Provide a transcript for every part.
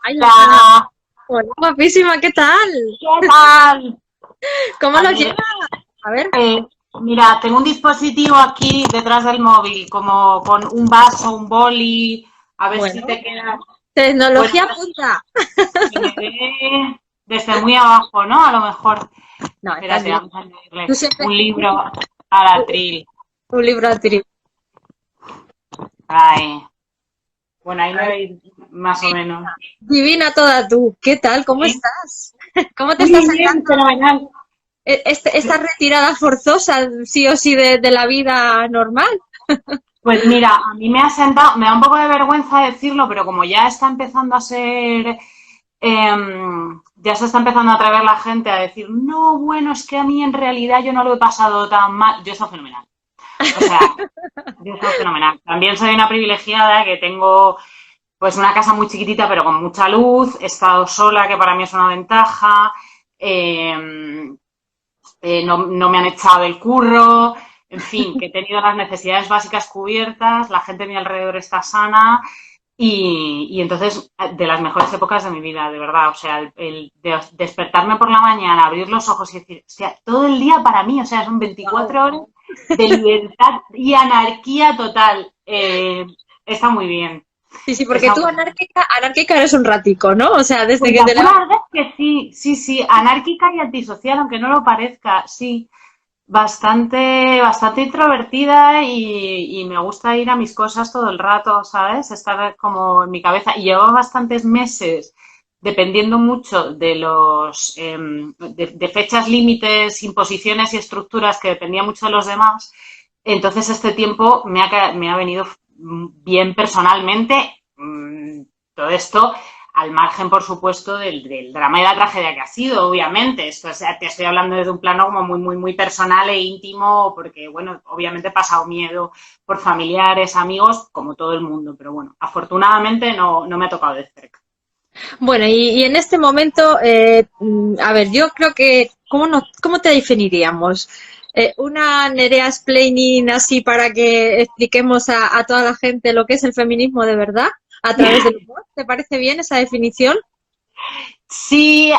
Ay, Hola, hola, guapísima, ¿qué tal? ¿qué tal? ¿Cómo A lo ver, llevas? A ver, mira, tengo un dispositivo aquí detrás del móvil, como con un vaso, un boli, a ver si bueno, te queda. Bueno, tecnología punta. se me ve desde muy abajo, ¿no? A lo mejor. No, estás Espérate, bien. vamos a añadirle Tú siempre, un libro al atril. un libro a ti. Ahí. Bueno, ahí me veis más o menos. Divina toda tú. ¿Qué tal? ¿Cómo ¿Sí? estás? ¿Cómo te Muy está bien, sentando fenomenal. esta retirada forzosa, sí o sí, de la vida normal? Pues mira, a mí me ha sentado, me da un poco de vergüenza decirlo, pero como ya está empezando a ser, ya se está empezando a atrever la gente a decir, no, bueno, es que a mí en realidad yo no lo he pasado tan mal. Yo he estado fenomenal. O sea, yo he estado fenomenal. También soy una privilegiada que tengo pues una casa muy chiquitita pero con mucha luz, he estado sola, que para mí es una ventaja, eh, no me han echado del curro, en fin, que he tenido las necesidades básicas cubiertas, la gente a mi alrededor está sana y entonces de las mejores épocas de mi vida, de verdad, o sea, el de despertarme por la mañana, abrir los ojos y decir, o sea, todo el día para mí, o sea, son Wow. 24 horas de libertad y anarquía total. Está muy bien, Sí, sí, porque está tú muy bien. anárquica eres un ratico, ¿no? O sea, desde Pues que te levantas. la verdad es que sí, sí, sí, anárquica y antisocial, aunque no lo parezca, sí. Bastante introvertida y me gusta ir a mis cosas todo el rato, ¿sabes? Estar como en mi cabeza. Y llevo bastantes meses dependiendo mucho de de fechas límites, imposiciones y estructuras que dependía mucho de los demás. Entonces este tiempo me ha venido bien personalmente. Todo esto al margen, por supuesto, del drama y la tragedia que ha sido, obviamente. Esto, o sea, te estoy hablando desde un plano como muy personal e íntimo, porque, bueno, obviamente he pasado miedo por familiares, amigos, como todo el mundo, pero bueno, afortunadamente no me ha tocado de cerca. Bueno, y en este momento, a ver, yo creo que, ¿cómo te definiríamos? Una Nerea explaining así para que expliquemos a toda la gente lo que es el feminismo de verdad a través del humor. ¿Te parece bien esa definición? Sí,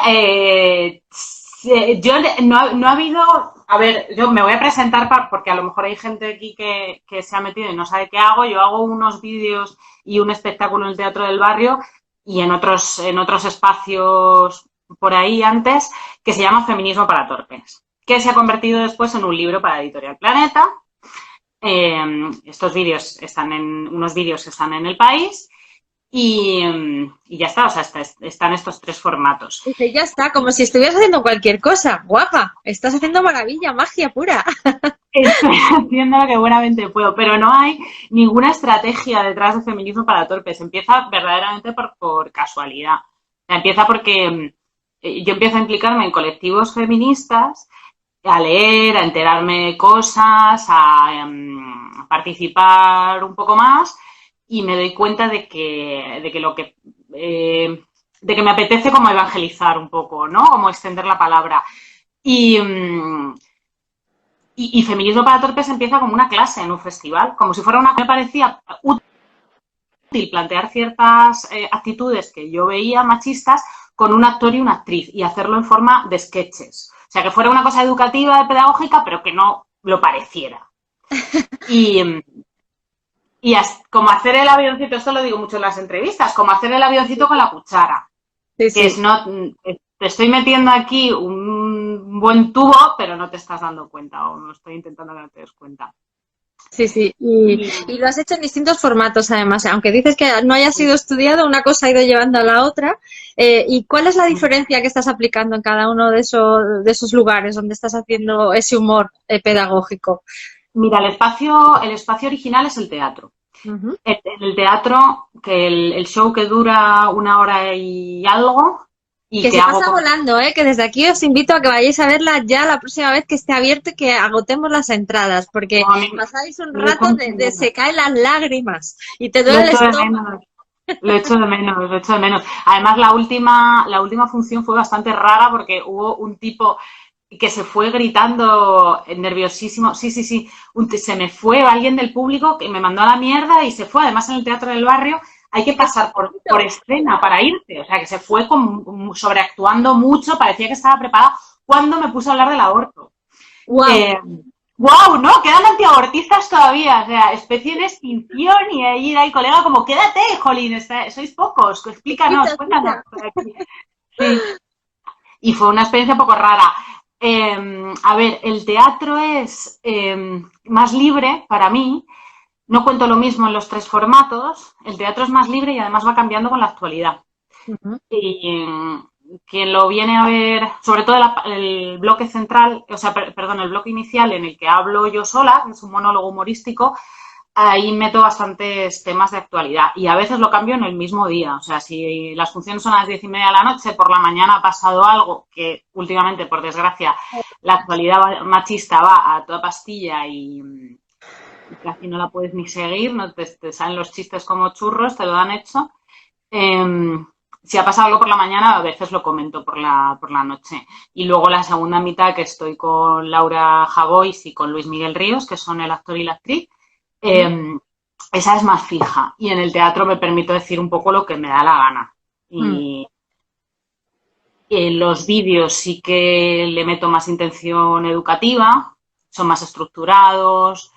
sí, no ha habido, a ver, yo me voy a presentar porque a lo mejor hay gente aquí que se ha metido y no sabe qué hago. Yo hago unos vídeos y un espectáculo en el Teatro del Barrio y en otros espacios por ahí antes, que se llama Feminismo para Torpes, que se ha convertido después en un libro para Editorial Planeta. Estos vídeos están unos vídeos que están en El País y ya está, o sea, están estos tres formatos. Dice, ya está, como si estuvieras haciendo cualquier cosa. Guapa, estás haciendo maravilla, magia pura. Estoy haciendo lo que buenamente puedo, pero no hay ninguna estrategia detrás del feminismo para torpes. Empieza verdaderamente por casualidad. O sea, empieza porque yo empiezo a implicarme en colectivos feministas, a leer, a enterarme de cosas, a participar un poco más y me doy cuenta de que lo que de que me apetece como evangelizar un poco, ¿no? Como extender la palabra. Y, y Feminismo para Torpes empieza como una clase en un festival, como si fuera una... Me parecía útil plantear ciertas actitudes que yo veía machistas con un actor y una actriz y hacerlo en forma de sketches. O sea, que fuera una cosa educativa, pedagógica, pero que no lo pareciera. Y, como hacer el avioncito, esto lo digo mucho en las entrevistas, como hacer el avioncito con la cuchara, Sí, que es sí. no, te estoy metiendo aquí un buen tubo, pero no te estás dando cuenta o no estoy intentando que no te des cuenta. Sí, sí, Y, y lo has hecho en distintos formatos además, aunque dices que no haya sido estudiado, una cosa ha ido llevando a la otra. ¿Y cuál es la diferencia que estás aplicando en cada uno de esos lugares donde estás haciendo ese humor pedagógico? mira, el espacio original es el teatro. Ujú. En el teatro, que el show que dura una hora y algo, y Que que se hago pasa con... volando, ¿eh? Que desde aquí os invito a que vayáis a verla ya la próxima vez que esté abierto y que agotemos las entradas, porque No, a mí pasáis un lo echo rato mucho de de menos. se caen las lágrimas y te Lo duele el echo de estómago. menos. Lo echo de menos, lo echo de menos. Además, la última función fue bastante rara porque hubo un tipo que se fue gritando nerviosísimo. Sí, sí. Se me fue alguien del público que me mandó a la mierda y se fue. Además, en el Teatro del Barrio hay que pasar por escena para irte. O sea, que se fue sobreactuando mucho, parecía que estaba preparada cuando me puse a hablar del aborto. Wow. ¡Wow! ¿No? Quedan antiabortistas todavía, o sea, especie en extinción y ahí era el colega como, quédate, jolín, sois pocos, explícanos, cuéntanos. Sí. Y fue una experiencia un poco rara. A ver, el teatro es más libre para mí. No cuento lo mismo en los 3 formatos. El teatro es más libre y además va cambiando con la actualidad. Y quien lo viene a ver, sobre todo el bloque central, o sea, perdón, el bloque inicial en el que hablo yo sola, que es un monólogo humorístico, ahí meto bastantes temas de actualidad y a veces lo cambio en el mismo día. O sea, si las funciones son a las 10:30 de la noche, por la mañana ha pasado algo que últimamente, por desgracia, la actualidad machista va a toda pastilla y casi no la puedes ni seguir, no te salen los chistes como churros, te lo han hecho. Si ha pasado algo por la mañana, a veces lo comento por la noche. Y luego la segunda mitad, que estoy con Laura Javois y con Luis Miguel Ríos, que son el actor y la actriz, esa es más fija. Y en el teatro me permito decir un poco lo que me da la gana. Y en los vídeos sí que le meto más intención educativa, son más estructurados,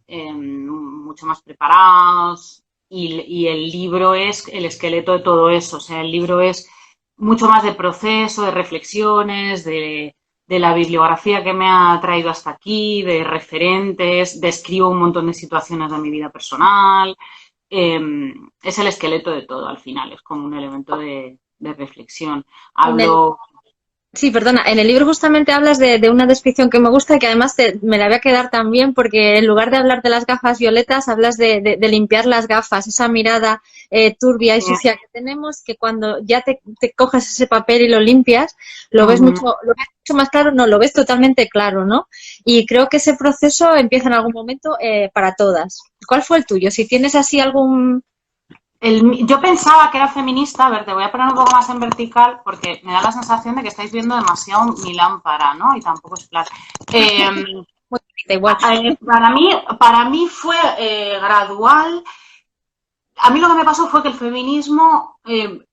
mucho más preparados. Y el libro es el esqueleto de todo eso. O sea, el libro es mucho más de proceso, de reflexiones, de la bibliografía que me ha traído hasta aquí, de referentes, describo un montón de situaciones de mi vida personal. Es el esqueleto de todo al final, es como un elemento de reflexión. Hablo... Sí, perdona, en el libro justamente hablas de una descripción que me gusta y que además me la voy a quedar también porque en lugar de hablar de las gafas violetas, hablas de limpiar las gafas, esa mirada turbia y sucia que tenemos, que cuando ya te coges ese papel y lo limpias, lo ves mucho más claro, no, lo ves totalmente claro, ¿no? Y creo que ese proceso empieza en algún momento para todas. ¿Cuál fue el tuyo? Si tienes así algún... Yo pensaba que era feminista, a ver, te voy a poner un poco más en vertical porque me da la sensación de que estáis viendo demasiado mi lámpara, ¿no? Y tampoco es plan. Igual. Para mí fue gradual. A mí lo que me pasó fue que el feminismo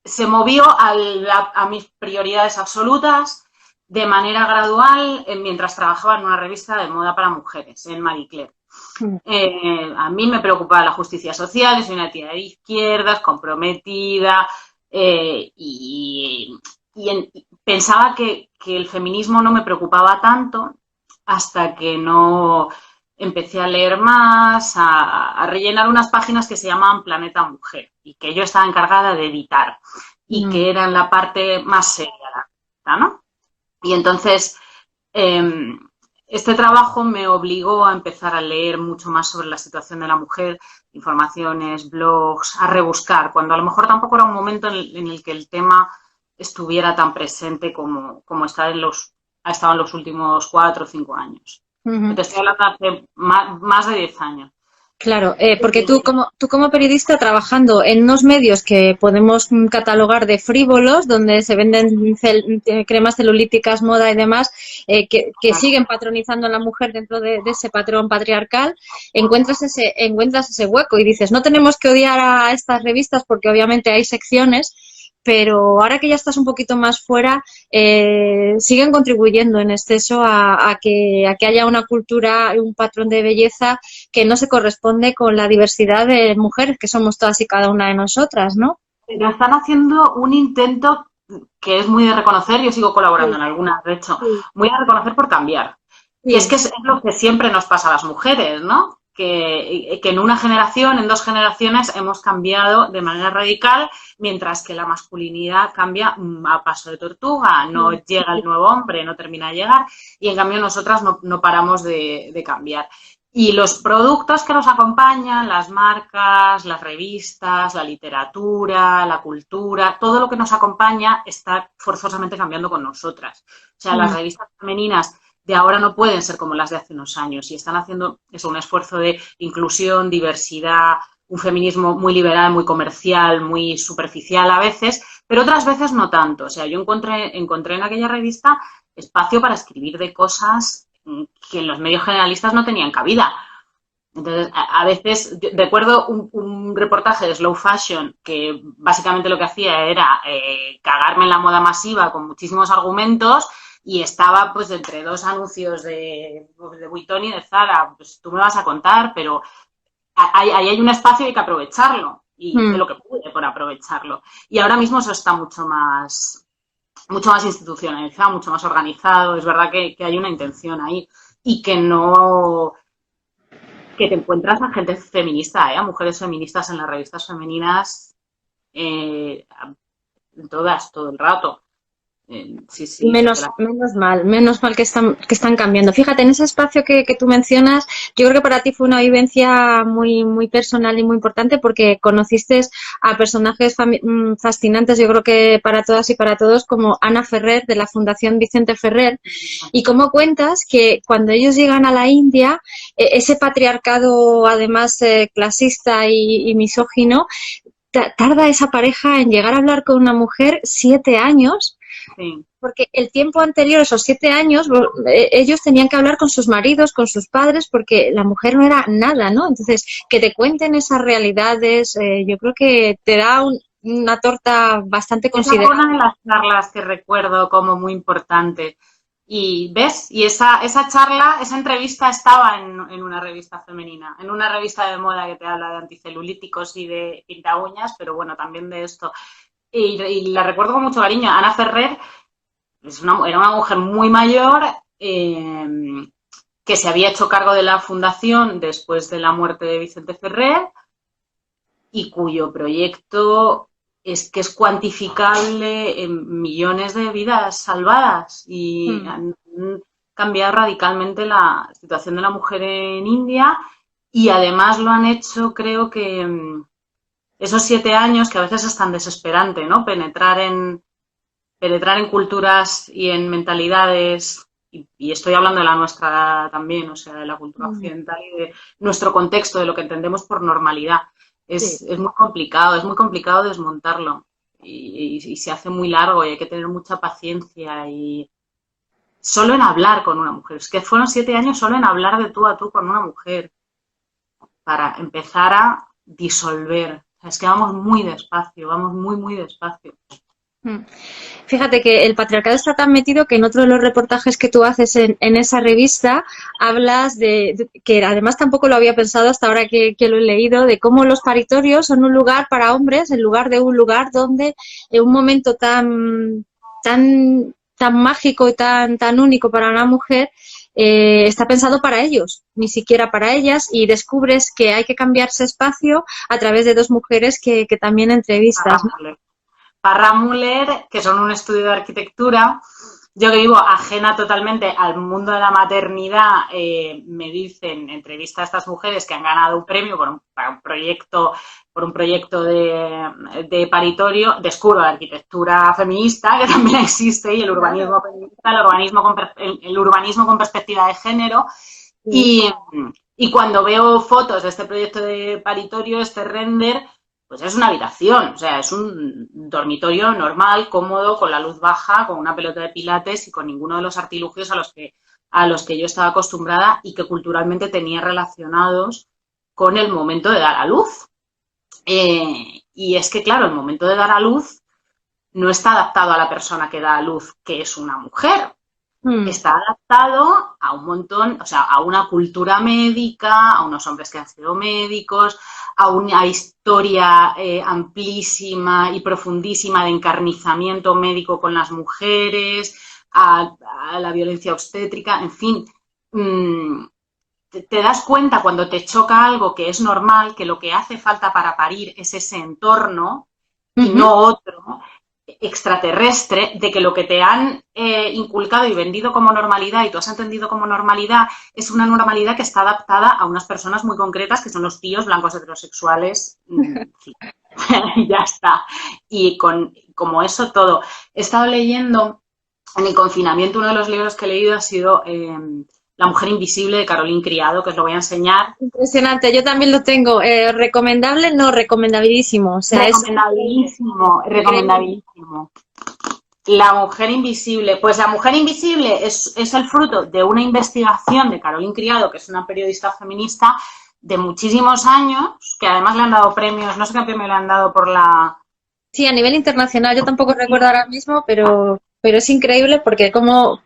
se movió a mis prioridades absolutas de manera gradual mientras trabajaba en una revista de moda para mujeres, en Marie Claire. A mí me preocupaba la justicia social, soy una tía de izquierdas, comprometida y pensaba que el feminismo no me preocupaba tanto hasta que no empecé a leer más, a rellenar unas páginas que se llamaban Planeta Mujer y que yo estaba encargada de editar y que eran la parte más seria, ¿no? Y entonces... este trabajo me obligó a empezar a leer mucho más sobre la situación de la mujer, informaciones, blogs, a rebuscar, cuando a lo mejor tampoco era un momento en el que el tema estuviera tan presente como ha estado en los últimos 4 o 5 años. Te estoy hablando hace más de 10 años. Claro, porque tú como periodista trabajando en unos medios que podemos catalogar de frívolos, donde se venden cremas celulíticas, moda y demás, que siguen patronizando a la mujer dentro de ese patrón patriarcal, encuentras ese hueco y dices, no tenemos que odiar a estas revistas porque obviamente hay secciones, pero ahora que ya estás un poquito más fuera, siguen contribuyendo en exceso a que haya una cultura, un patrón de belleza que no se corresponde con la diversidad de mujeres que somos todas y cada una de nosotras, ¿no? Pero están haciendo un intento que es muy de reconocer, yo sigo colaborando en algunas, de hecho, muy de reconocer por cambiar. Y es que es lo que siempre nos pasa a las mujeres, ¿no? Que en una generación, en 2 generaciones, hemos cambiado de manera radical, mientras que la masculinidad cambia a paso de tortuga, no llega el nuevo hombre, no termina de llegar, y en cambio nosotras no paramos de cambiar. Y los productos que nos acompañan, las marcas, las revistas, la literatura, la cultura, todo lo que nos acompaña está forzosamente cambiando con nosotras. O sea, las revistas femeninas de ahora no pueden ser como las de hace unos años y están haciendo eso, un esfuerzo de inclusión, diversidad, un feminismo muy liberal, muy comercial, muy superficial a veces, pero otras veces no tanto. O sea, yo encontré en aquella revista espacio para escribir de cosas que en los medios generalistas no tenían cabida. Entonces, a veces, recuerdo un reportaje de Slow Fashion que básicamente lo que hacía era cagarme en la moda masiva con muchísimos argumentos y estaba pues entre dos anuncios de Vuitton y de Zara. Pues tú me vas a contar, pero ahí hay un espacio y hay que aprovecharlo. Y hice lo que pude por aprovecharlo. Y ahora mismo eso está mucho más institucionalizado, mucho más organizado. Es verdad que hay una intención ahí y que no... que te encuentras a gente feminista, a mujeres feministas en las revistas femeninas, todas, todo el rato. Sí, sí, Menos mal que están cambiando. Fíjate, en ese espacio que tú mencionas, yo creo que para ti fue una vivencia muy personal y muy importante porque conociste a personajes fascinantes, yo creo que para todas y para todos, como Ana Ferrer, de la Fundación Vicente Ferrer, y cómo cuentas que cuando ellos llegan a la India, ese patriarcado, además clasista y misógino, tarda esa pareja en llegar a hablar con una mujer 7 años. Sí. Porque el tiempo anterior, esos 7 años, ellos tenían que hablar con sus maridos, con sus padres, porque la mujer no era nada, ¿no? Entonces, que te cuenten esas realidades, yo creo que te da una torta bastante considerable. Esa fue una de las charlas que recuerdo como muy importante. Y ves, y esa charla, esa entrevista estaba en una revista femenina, en una revista de moda que te habla de anticelulíticos y de pinta uñas, pero bueno, también de esto. Y la recuerdo con mucho cariño. Ana Ferrer era una mujer muy mayor que se había hecho cargo de la fundación después de la muerte de Vicente Ferrer y cuyo proyecto es que es cuantificable en millones de vidas salvadas y han cambiado radicalmente la situación de la mujer en India y además lo han hecho, creo que esos 7 años que a veces es tan desesperante, ¿no? Penetrar en culturas y en mentalidades, y estoy hablando de la nuestra también, o sea, de la cultura occidental y de nuestro contexto, de lo que entendemos por normalidad. Es muy complicado desmontarlo y se hace muy largo y hay que tener mucha paciencia y solo en hablar con una mujer. Es que fueron 7 años solo en hablar de tú a tú con una mujer para empezar a disolver. Es que vamos muy despacio, vamos muy despacio. Fíjate que el patriarcado está tan metido que en otro de los reportajes que tú haces en esa revista hablas que además tampoco lo había pensado hasta ahora que lo he leído, de cómo los paritorios son un lugar para hombres en lugar de un lugar donde en un momento tan mágico y tan único para una mujer está pensado para ellos, ni siquiera para ellas, y descubres que hay que cambiar ese espacio a través de 2 mujeres que también entrevistas, ¿no? Parra Müller, que son un estudio de arquitectura. Yo que vivo ajena totalmente al mundo de la maternidad, me dicen, entrevista a estas mujeres que han ganado un premio para un proyecto de paritorio, descubro la arquitectura feminista, que también existe, y el urbanismo feminista, el urbanismo con perspectiva de género. Y cuando veo fotos de este proyecto de paritorio, este render, pues es una habitación, o sea, es un dormitorio normal, cómodo, con la luz baja, con una pelota de pilates y con ninguno de los artilugios a los que yo estaba acostumbrada y que culturalmente tenía relacionados con el momento de dar a luz. Y es que, claro, el momento de dar a luz no está adaptado a la persona que da a luz, que es una mujer. Está adaptado a un montón, o sea, a una cultura médica, a unos hombres que han sido médicos, a una historia amplísima y profundísima de encarnizamiento médico con las mujeres, a la violencia obstétrica, en fin. Te das cuenta cuando te choca algo que es normal, que lo que hace falta para parir es ese entorno y no otro, extraterrestre, de que lo que te han inculcado y vendido como normalidad y tú has entendido como normalidad es una normalidad que está adaptada a unas personas muy concretas que son los tíos blancos heterosexuales. Sí. Ya está. Y como eso todo. He estado leyendo en el confinamiento, uno de los libros que he leído ha sido La mujer invisible de Caroline Criado, que os lo voy a enseñar. Impresionante, yo también lo tengo. ¿Recomendable? No, recomendabilísimo. O sea, recomendabilísimo. La mujer invisible. Pues La mujer invisible es el fruto de una investigación de Caroline Criado, que es una periodista feminista, de muchísimos años, que además le han dado premios, no sé qué premio le han dado por la... Sí, a nivel internacional, yo tampoco recuerdo ahora mismo, pero es increíble porque cómo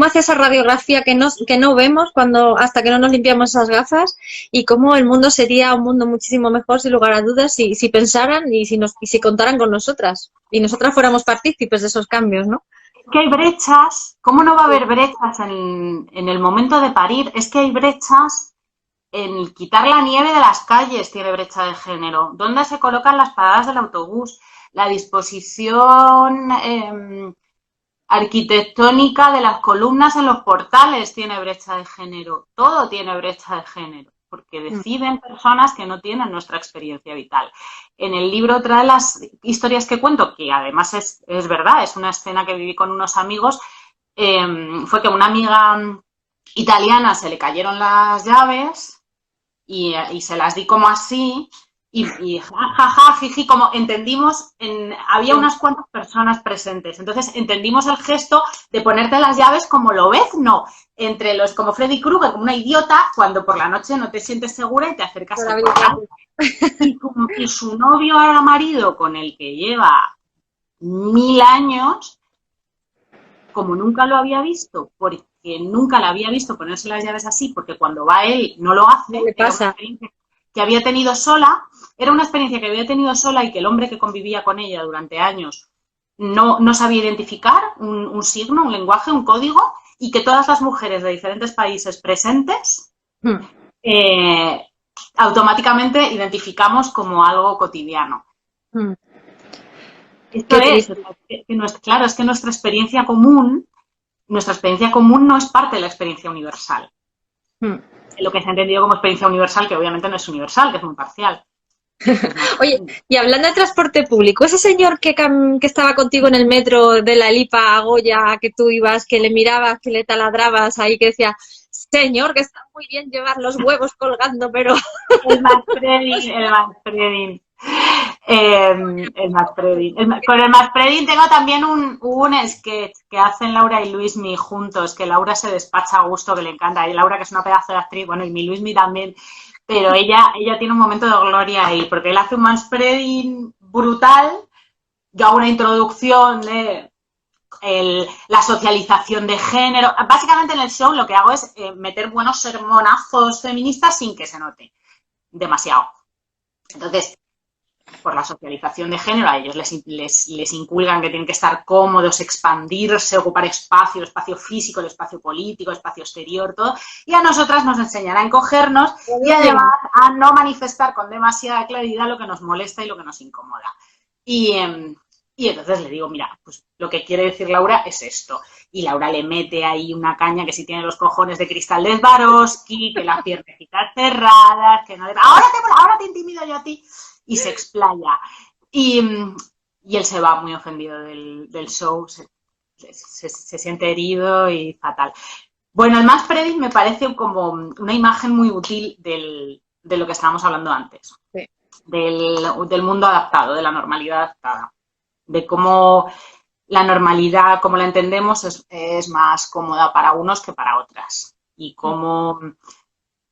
hace esa radiografía que no vemos cuando hasta que no nos limpiamos esas gafas y cómo el mundo sería un mundo muchísimo mejor, sin lugar a dudas, si pensaran y si contaran con nosotras y nosotras fuéramos partícipes de esos cambios, ¿no? Es que hay brechas, ¿cómo no va a haber brechas en el momento de parir? Es que hay brechas en quitar la nieve de las calles, tiene brecha de género. ¿Dónde se colocan las paradas del autobús? La disposición arquitectónica de las columnas en los portales tiene brecha de género. Todo tiene brecha de género, porque deciden personas que no tienen nuestra experiencia vital. En el libro, otra de las historias que cuento, que además es verdad, es una escena que viví con unos amigos, fue que a una amiga italiana se le cayeron las llaves y se las di como así y jajaja, jiji, como entendimos, había unas cuantas personas presentes, entonces entendimos el gesto de ponerte las llaves como lo ves, no, entre los como Freddy Krueger, como una idiota, cuando por la noche no te sientes segura y te acercas al portal. Y su novio ahora marido, con el que lleva 1000 años, como nunca lo había visto, porque nunca la había visto ponerse las llaves así, porque cuando va él no lo hace, ¿Qué le pasa? Era una experiencia que había tenido sola y que el hombre que convivía con ella durante años no sabía identificar un signo, un lenguaje, un código, y que todas las mujeres de diferentes países presentes automáticamente identificamos como algo cotidiano. Esto es, claro, es que nuestra experiencia común no es parte de la experiencia universal. Lo que se ha entendido como experiencia universal, que obviamente no es universal, que es muy parcial. Oye, y hablando de transporte público, ese señor que estaba contigo en el metro de la Lipa a Goya, que tú ibas, que le mirabas, que le taladrabas ahí, que decía, señor, que está muy bien llevar los huevos colgando, pero... El Manfredin. Con el Manfredin tengo también un sketch que hacen Laura y Luismi juntos, que Laura se despacha a gusto, que le encanta, y Laura, que es una pedazo de actriz, bueno, y mi Luismi también, pero ella tiene un momento de gloria ahí, porque él hace un Manfredin brutal, yo hago una introducción de la socialización de género. Básicamente en el show lo que hago es meter buenos sermonazos feministas sin que se note demasiado. Entonces, por la socialización de género, a ellos les inculcan que tienen que estar cómodos, expandirse, ocupar espacio, el espacio físico, el espacio político, el espacio exterior, todo. Y a nosotras nos enseñan a encogernos y además a no manifestar con demasiada claridad lo que nos molesta y lo que nos incomoda. Y entonces le digo, mira, pues lo que quiere decir Laura es esto. Y Laura le mete ahí una caña que si tiene los cojones de cristal de Swarovski, que las piernecitas cerradas, que no... Ahora te intimido yo a ti. Y se explaya. Y él se va muy ofendido del show, se siente herido y fatal. Bueno, el Manfredin me parece como una imagen muy útil de lo que estábamos hablando antes. Sí. Del mundo adaptado, de la normalidad adaptada. De cómo la normalidad, como la entendemos, es más cómoda para unos que para otras. Y cómo...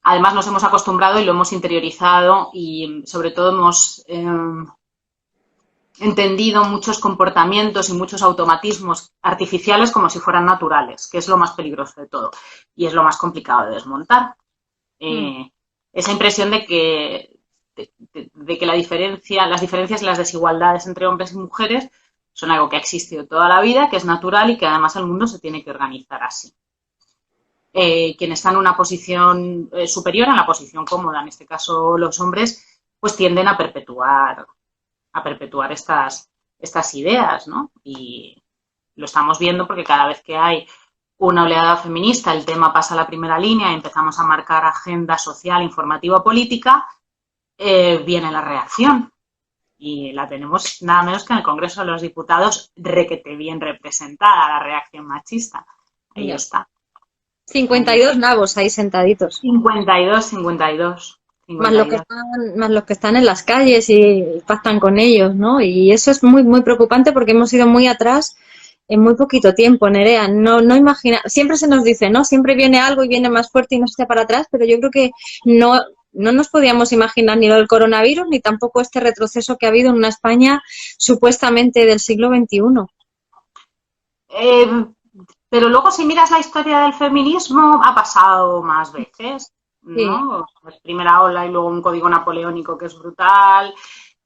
Además nos hemos acostumbrado y lo hemos interiorizado y sobre todo hemos entendido muchos comportamientos y muchos automatismos artificiales como si fueran naturales, que es lo más peligroso de todo y es lo más complicado de desmontar. Esa impresión de que las diferencias y las desigualdades entre hombres y mujeres son algo que ha existido toda la vida, que es natural y que además el mundo se tiene que organizar así. Quien está en una posición superior, en la posición cómoda, en este caso los hombres, pues tienden a perpetuar estas ideas, ¿no? Y lo estamos viendo porque cada vez que hay una oleada feminista, el tema pasa a la primera línea y empezamos a marcar agenda social, informativa, política, viene la reacción. Y la tenemos nada menos que en el Congreso de los Diputados requete bien representada, la reacción machista. Ahí está. 52 nabos ahí sentaditos. 52. Más los que están en las calles y pactan con ellos, ¿no? Y eso es muy, muy preocupante porque hemos ido muy atrás en muy poquito tiempo, Nerea. No imagina, siempre se nos dice, ¿no? Siempre viene algo y viene más fuerte y no se echa para atrás, pero yo creo que no no nos podíamos imaginar ni lo del coronavirus ni tampoco este retroceso que ha habido en una España supuestamente del siglo XXI. Pero luego si miras la historia del feminismo ha pasado más veces, ¿no? Sí. Pues primera ola y luego un código napoleónico que es brutal.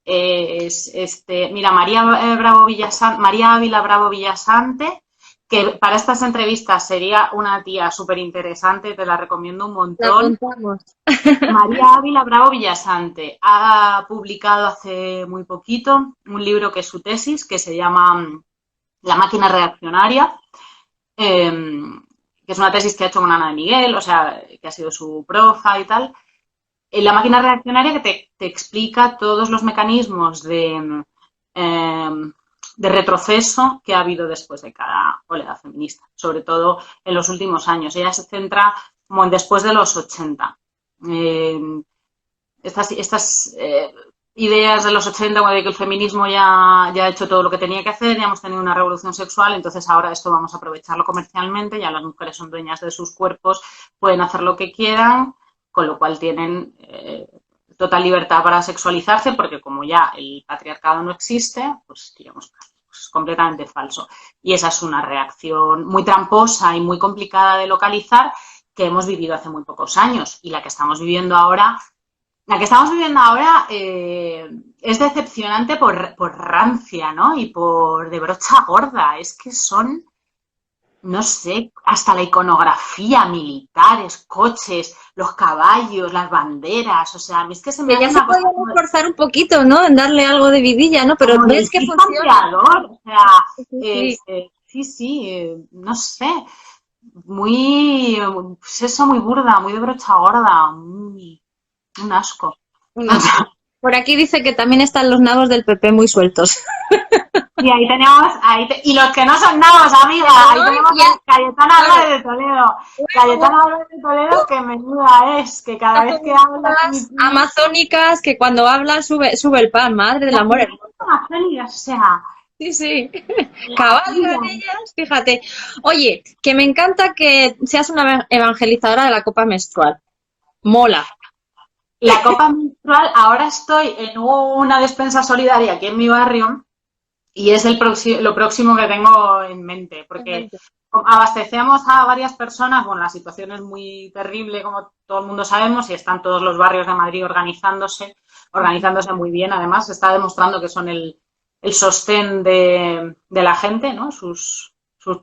Mira, María Ávila Bravo Villasante, que para estas entrevistas sería una tía súper interesante, te la recomiendo un montón. María Ávila Bravo Villasante ha publicado hace muy poquito un libro que es su tesis, que se llama La máquina reaccionaria, que es una tesis que ha hecho con Ana de Miguel, o sea, que ha sido su profa y tal. La máquina reaccionaria que te explica todos los mecanismos de retroceso que ha habido después de cada oleada feminista, sobre todo en los últimos años. Ella se centra como en después de los 80. Estas ideas de los 80, de que el feminismo ya ha hecho todo lo que tenía que hacer, ya hemos tenido una revolución sexual, entonces ahora esto vamos a aprovecharlo comercialmente, ya las mujeres son dueñas de sus cuerpos, pueden hacer lo que quieran, con lo cual tienen total libertad para sexualizarse, porque como ya el patriarcado no existe, pues digamos, es completamente falso. Y esa es una reacción muy tramposa y muy complicada de localizar que hemos vivido hace muy pocos años, y la que estamos viviendo ahora es decepcionante por rancia, ¿no? Y por de brocha gorda. Es que son, no sé, hasta la iconografía, militares, coches, los caballos, las banderas. O sea, a mí es que se me hace ya se podía esforzar un poquito, ¿no? En darle algo de vidilla, ¿no? Pero ves que funciona. O sea, sí, no sé. Muy, pues eso, muy burda, muy de brocha gorda, un asco. Por aquí dice que también están los nabos del PP muy sueltos. Y ahí tenemos, y los que no son nabos, amiga, ahí tenemos a Cayetana Álvarez de Toledo. Cayetana Álvarez de Toledo, que menuda es, que cada vez que habla... Amazónicas, que cuando hablan sube el pan, madre del amor hermoso. Amazónicas, o sea... Sí. Cabalgan ellas, fíjate. Oye, que me encanta que seas una evangelizadora de la copa menstrual. Mola. La copa menstrual, ahora estoy en una despensa solidaria aquí en mi barrio y es lo próximo que tengo en mente, porque abastecemos a varias personas, bueno, la situación es muy terrible, como todo el mundo sabemos, y están todos los barrios de Madrid organizándose muy bien. Además, se está demostrando que son el sostén de la gente, ¿no? Sus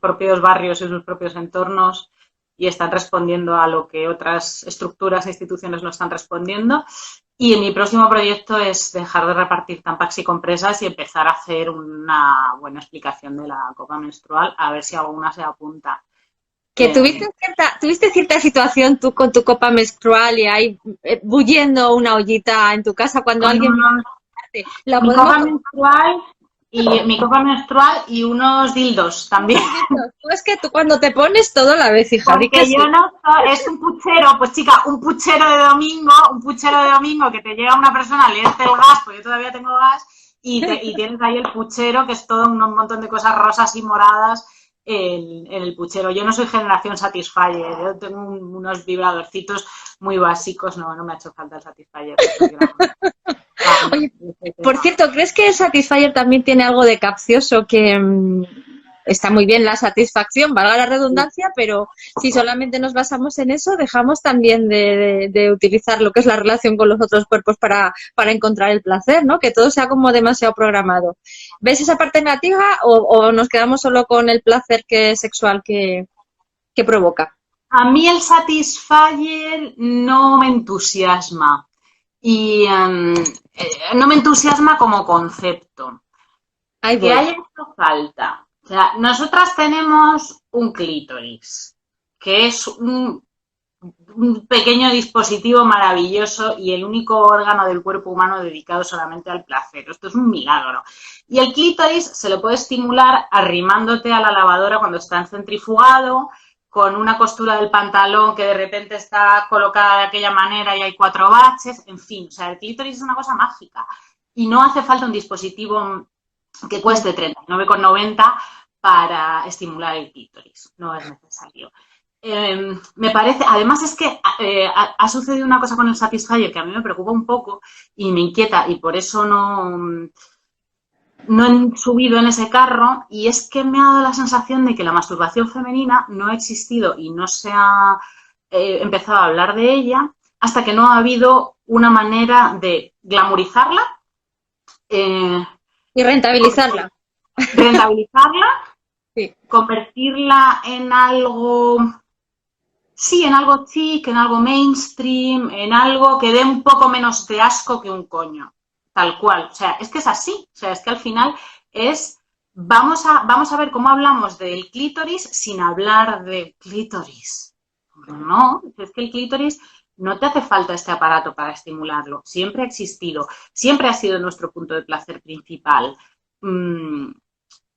propios barrios y sus propios entornos, y están respondiendo a lo que otras estructuras e instituciones no están respondiendo. Y mi próximo proyecto es dejar de repartir Tampax y compresas y empezar a hacer una buena explicación de la copa menstrual, a ver si alguna se apunta. Que tuviste cierta situación tú con tu copa menstrual y ahí bullendo una ollita en tu casa cuando alguien... Mi copa menstrual y unos dildos también. Es que tú cuando te pones todo la vez, hija. Porque yo no soy, es un puchero, pues chica, un puchero de domingo que te llega una persona a leerte el gas, porque yo todavía tengo gas, y tienes ahí el puchero, que es todo un montón de cosas rosas y moradas en el puchero. Yo no soy generación Satisfyer, yo tengo unos vibradorcitos muy básicos, no me ha hecho falta el Satisfyer. Oye, por cierto, ¿crees que el Satisfyer también tiene algo de capcioso? Que está muy bien la satisfacción, valga la redundancia, pero si solamente nos basamos en eso, dejamos también de utilizar lo que es la relación con los otros cuerpos para encontrar el placer, ¿no? Que todo sea como demasiado programado. ¿Ves esa parte negativa o nos quedamos solo con el placer sexual que provoca? A mí el Satisfyer no me entusiasma. Y no me entusiasma como concepto. Que haya hecho falta. O sea, nosotras tenemos un clítoris, que es un pequeño dispositivo maravilloso y el único órgano del cuerpo humano dedicado solamente al placer. Esto es un milagro. Y el clítoris se lo puede estimular arrimándote a la lavadora cuando está en centrifugado, con una costura del pantalón que de repente está colocada de aquella manera y hay 4 baches, en fin, o sea, el clítoris es una cosa mágica y no hace falta un dispositivo que cueste 39,90 para estimular el clítoris, no es necesario. Me parece, además es que ha sucedido una cosa con el Satisfyer que a mí me preocupa un poco y me inquieta y por eso no he subido en ese carro, y es que me ha dado la sensación de que la masturbación femenina no ha existido y no se ha empezado a hablar de ella hasta que no ha habido una manera de glamorizarla, eh, Y rentabilizarla. rentabilizarla, Sí. convertirla en algo, sí, en algo chic, en algo mainstream, en algo que dé un poco menos de asco que un coño, tal cual. O sea, es que es así. O sea, es que al final es, vamos a ver cómo hablamos del clítoris sin hablar de clítoris. No, es que el clítoris no te hace falta este aparato para estimularlo. Siempre ha existido, siempre ha sido nuestro punto de placer principal.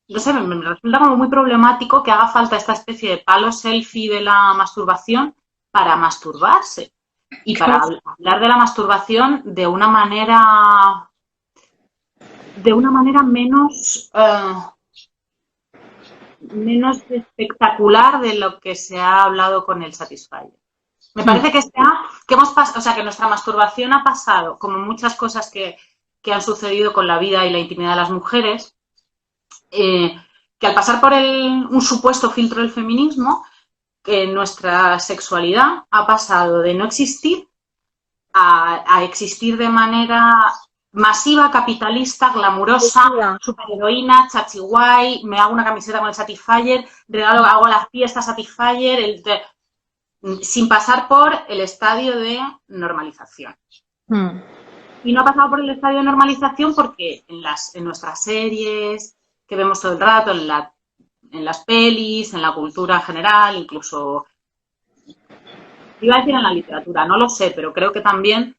No sé, me resulta como muy problemático que haga falta esta especie de palo selfie de la masturbación para masturbarse y para hablar de la masturbación de una manera menos, menos espectacular de lo que se ha hablado con el Satisfyer. Me parece que hemos pasado, o sea, que nuestra masturbación ha pasado, como muchas cosas que han sucedido con la vida y la intimidad de las mujeres, que al pasar por un supuesto filtro del feminismo, que nuestra sexualidad ha pasado de no existir a existir de manera masiva, capitalista, glamurosa, superheroína, chachiguay, me hago una camiseta con el Satisfyer, regalo, hago las fiestas Satisfyer, sin pasar por el estadio de normalización. Y no ha pasado por el estadio de normalización porque en nuestras series que vemos todo el rato, en las pelis, en la cultura en general, incluso, iba a decir en la literatura, no lo sé, pero creo que también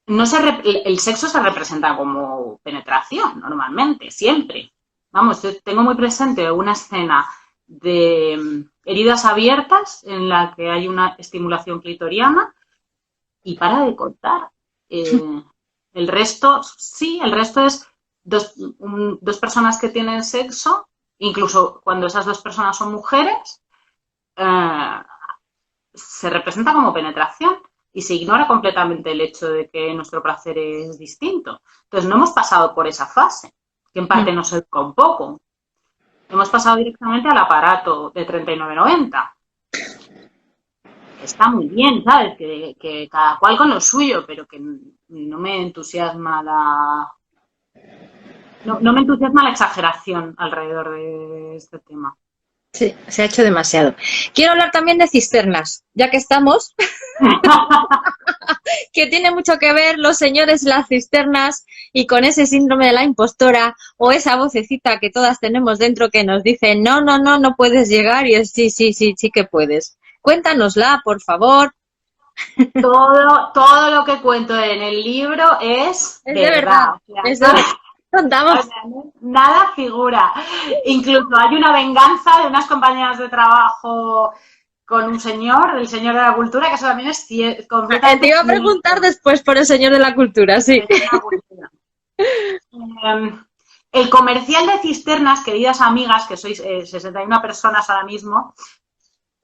el sexo se representa como penetración, normalmente, siempre. Vamos, yo tengo muy presente una escena de heridas abiertas en la que hay una estimulación clitoriana y para de contar. El resto, sí, el resto es dos personas que tienen sexo, incluso cuando esas dos personas son mujeres, se representa como penetración y se ignora completamente el hecho de que nuestro placer es distinto. Entonces, no hemos pasado por esa fase, que en parte nos educa un poco. Hemos pasado directamente al aparato de 39,90. Está muy bien, ¿sabes? Que cada cual con lo suyo, pero que no me entusiasma no me entusiasma la exageración alrededor de este tema. Sí, se ha hecho demasiado. Quiero hablar también de cisternas, ya que estamos, que tiene mucho que ver los señores las cisternas y con ese síndrome de la impostora o esa vocecita que todas tenemos dentro que nos dice no, no, no, no puedes llegar y es sí, sí, sí, sí que puedes. Cuéntanosla, por favor. Todo lo que cuento en el libro es de verdad. Es de verdad. Contamos. O sea, nada figura. Incluso hay una venganza de unas compañeras de trabajo con un señor, el señor de la cultura, que eso también es completamente... Te iba a preguntar después por el señor de la cultura, sí. El comercial de cisternas, queridas amigas, que sois 61 personas ahora mismo,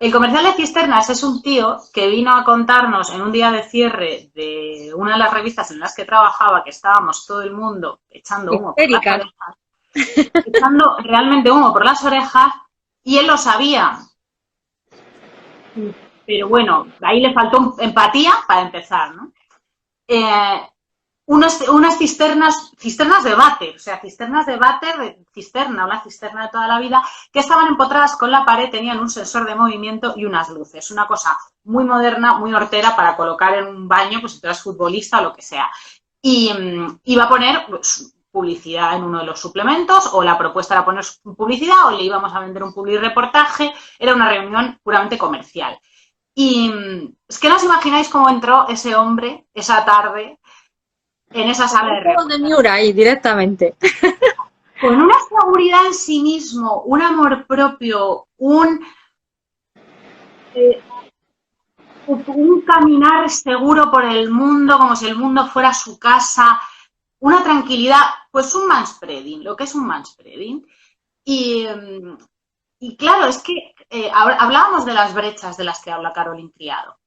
el comercial de cisternas es un tío que vino a contarnos en un día de cierre de una de las revistas en las que trabajaba, que estábamos todo el mundo echando humo por las orejas, echando realmente humo por las orejas, y él lo sabía. Pero bueno, ahí le faltó empatía para empezar, ¿no? Unas cisternas de váter, o sea, cisternas de váter, de cisterna, una cisterna de toda la vida, que estaban empotradas con la pared, tenían un sensor de movimiento y unas luces. Una cosa muy moderna, muy hortera para colocar en un baño, pues si tú eras futbolista o lo que sea. Y iba a poner pues, publicidad en uno de los suplementos, o la propuesta era poner publicidad, o le íbamos a vender un publireportaje. Era una reunión puramente comercial. Y es que no os imagináis cómo entró ese hombre esa tarde en esa sala de reunión. De Miura ahí directamente. Con una seguridad en sí mismo, un amor propio, un caminar seguro por el mundo, como si el mundo fuera su casa, una tranquilidad, pues un manspreading, lo que es un manspreading. Y claro, es que hablábamos de las brechas de las que habla Caroline Criado.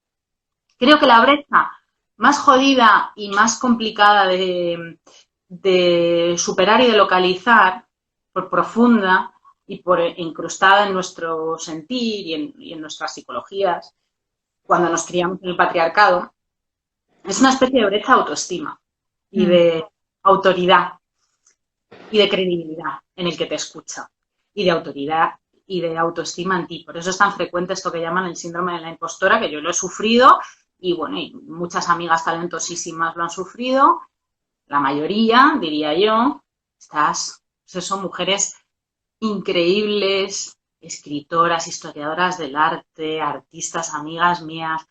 Creo que la brecha más jodida y más complicada de superar y de localizar, por profunda y por incrustada en nuestro sentir y en nuestras psicologías, cuando nos criamos en el patriarcado, es una especie de brecha de autoestima y de autoridad y de credibilidad en el que te escucha, y de autoridad y de autoestima en ti. Por eso es tan frecuente esto que llaman el síndrome de la impostora, que yo lo he sufrido, y bueno, y muchas amigas talentosísimas lo han sufrido, la mayoría, diría yo. Son mujeres increíbles, escritoras, historiadoras del arte, artistas, amigas mías,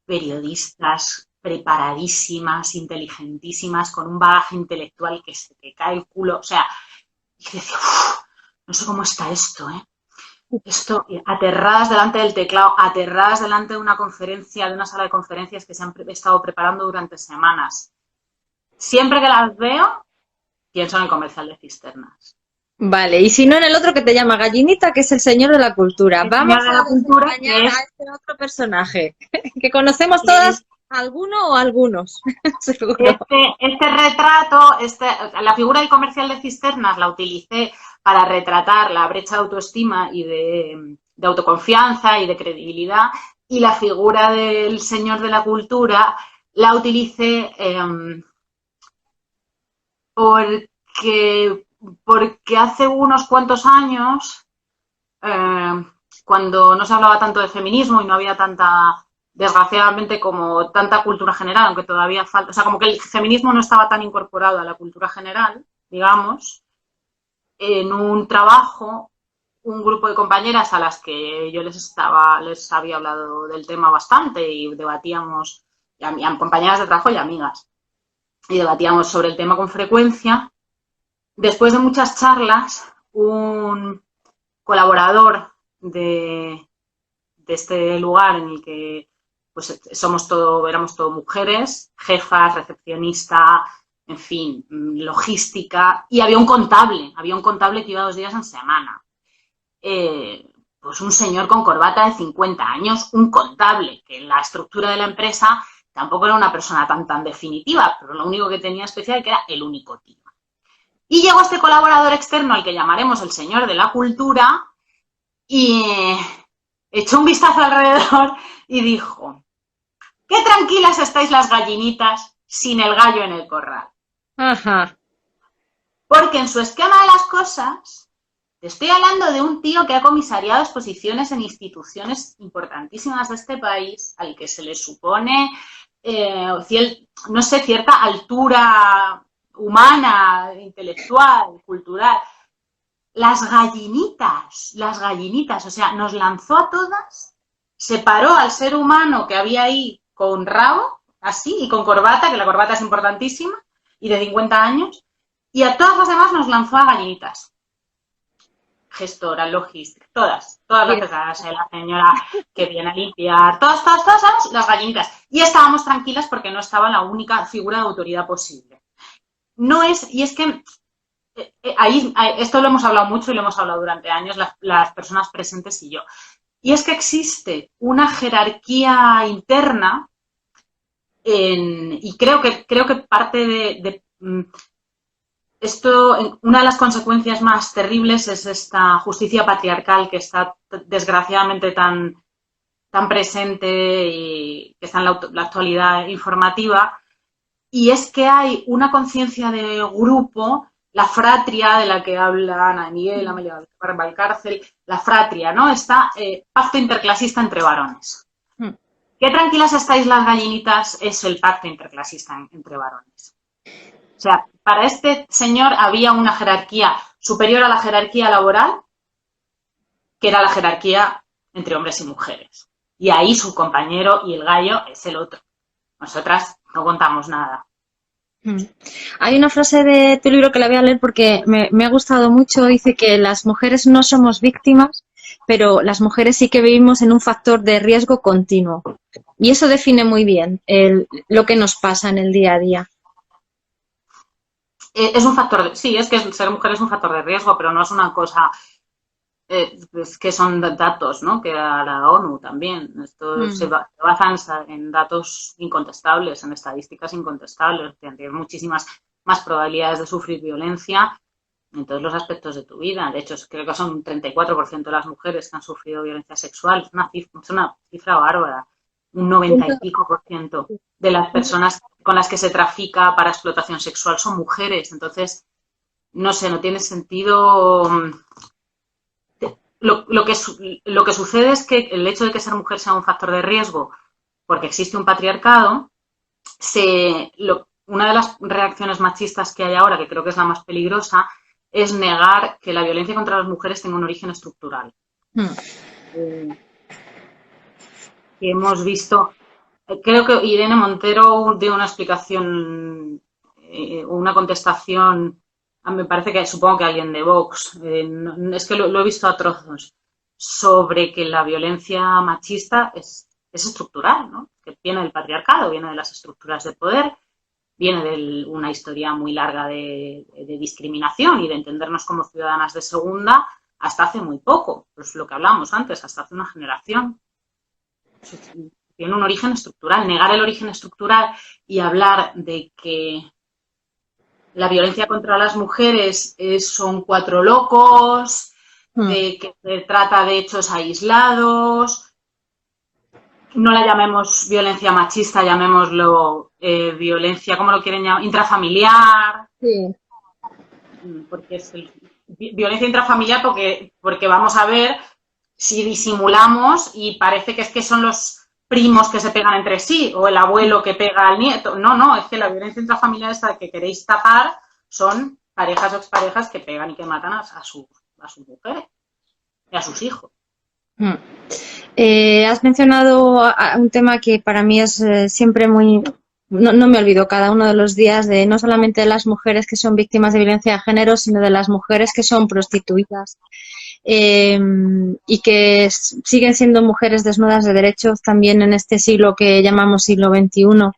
periodistas, preparadísimas, inteligentísimas, con un bagaje intelectual que se te cae el culo. O sea, y decía, no sé cómo está esto, ¿eh? Esto, aterradas delante del teclado, aterradas delante de una conferencia, de una sala de conferencias que se han estado preparando durante semanas. Siempre que las veo, pienso en el comercial de cisternas. Vale, y si no en el otro que te llama Gallinita, que es el señor de la cultura. Vamos a acompañar a este otro personaje, que conocemos todas, alguno o algunos, seguro. Este retrato, la figura del comercial de cisternas la utilicé para retratar la brecha de autoestima y de autoconfianza y de credibilidad, y la figura del señor de la cultura la utilicé porque hace unos cuantos años, cuando no se hablaba tanto de feminismo y no había desgraciadamente, como tanta cultura general, aunque todavía falta, o sea, como que el feminismo no estaba tan incorporado a la cultura general, digamos, en un trabajo, un grupo de compañeras a las que yo les había hablado del tema bastante y debatíamos, compañeras de trabajo y amigas, y debatíamos sobre el tema con frecuencia. Después de muchas charlas, un colaborador de este lugar en el que pues éramos todo mujeres, jefas, recepcionista, en fin, logística, y había un contable que iba 2 días en semana. Pues un señor con corbata de 50 años, un contable, que en la estructura de la empresa tampoco era una persona tan definitiva, pero lo único que tenía especial que era el único tío. Y llegó este colaborador externo, al que llamaremos el señor de la cultura, y echó un vistazo alrededor y dijo: qué tranquilas estáis las gallinitas sin el gallo en el corral. Ajá. Porque en su esquema de las cosas, te estoy hablando de un tío que ha comisariado exposiciones en instituciones importantísimas de este país, al que se le supone, no sé, cierta altura humana, intelectual, cultural. Las gallinitas, o sea, nos lanzó a todas, separó al ser humano que había ahí con rabo, así, y con corbata, que la corbata es importantísima, y de 50 años, y a todas las demás nos lanzó a gallinitas. Gestora, logística, todas las pesadas, la señora que viene a limpiar, todas, las gallinitas. Y estábamos tranquilas porque no estaba la única figura de autoridad posible. Y es que esto lo hemos hablado mucho y lo hemos hablado durante años las personas presentes y yo. Y es que existe una jerarquía interna y creo que parte de esto, una de las consecuencias más terribles es esta justicia patriarcal que está desgraciadamente tan presente y que está en la actualidad informativa, y es que hay una conciencia de grupo, la fratria de la que habla Ana Miguel, Amelia Valcárcel, la fratria, ¿no? Está pacto interclasista entre varones. ¿Qué tranquilas estáis las gallinitas? Es el pacto interclasista entre varones. O sea, para este señor había una jerarquía superior a la jerarquía laboral, que era la jerarquía entre hombres y mujeres. Y ahí su compañero y el gallo es el otro. Nosotras no contamos nada. Hay una frase de tu libro que la voy a leer porque me ha gustado mucho. Dice que las mujeres no somos víctimas, pero las mujeres sí que vivimos en un factor de riesgo continuo. Y eso define muy bien lo que nos pasa en el día a día. Es un factor, sí, es que ser mujer es un factor de riesgo, pero no es una cosa Es que son datos, ¿no? Que a la ONU también. Esto se basan en datos incontestables, en estadísticas incontestables. Tienes muchísimas más probabilidades de sufrir violencia en todos los aspectos de tu vida. De hecho, creo que son un 34% de las mujeres que han sufrido violencia sexual. Es una cifra bárbara. Un 90 y pico por ciento de las personas con las que se trafica para explotación sexual son mujeres. Entonces, no sé, no tiene sentido. Lo que sucede es que el hecho de que ser mujer sea un factor de riesgo porque existe un patriarcado, una de las reacciones machistas que hay ahora, que creo que es la más peligrosa, es negar que la violencia contra las mujeres tenga un origen estructural. Que hemos visto, creo que Irene Montero dio una explicación, una contestación. Me parece que supongo que alguien de Vox, es que lo he visto a trozos, sobre que la violencia machista es estructural, ¿no? Que viene del patriarcado, viene de las estructuras de poder, viene de una historia muy larga de discriminación y de entendernos como ciudadanas de segunda hasta hace muy poco, pues lo que hablamos antes, hasta hace una generación. Tiene un origen estructural. Negar el origen estructural y hablar de que la violencia contra las mujeres son 4 locos, de que se trata de hechos aislados. No la llamemos violencia machista, llamémoslo violencia, ¿cómo lo quieren llamar? Intrafamiliar. Sí. Porque es violencia intrafamiliar porque vamos a ver si disimulamos y parece que es que son los primos que se pegan entre sí o el abuelo que pega al nieto. No, es que la violencia intrafamiliar esta que queréis tapar son parejas o exparejas que pegan y que matan a sus mujeres y a sus hijos. Has mencionado un tema que para mí es siempre muy... No me olvido cada uno de los días de no solamente de las mujeres que son víctimas de violencia de género, sino de las mujeres que son prostituidas. Y que siguen siendo mujeres desnudas de derechos también en este siglo que llamamos siglo XXI.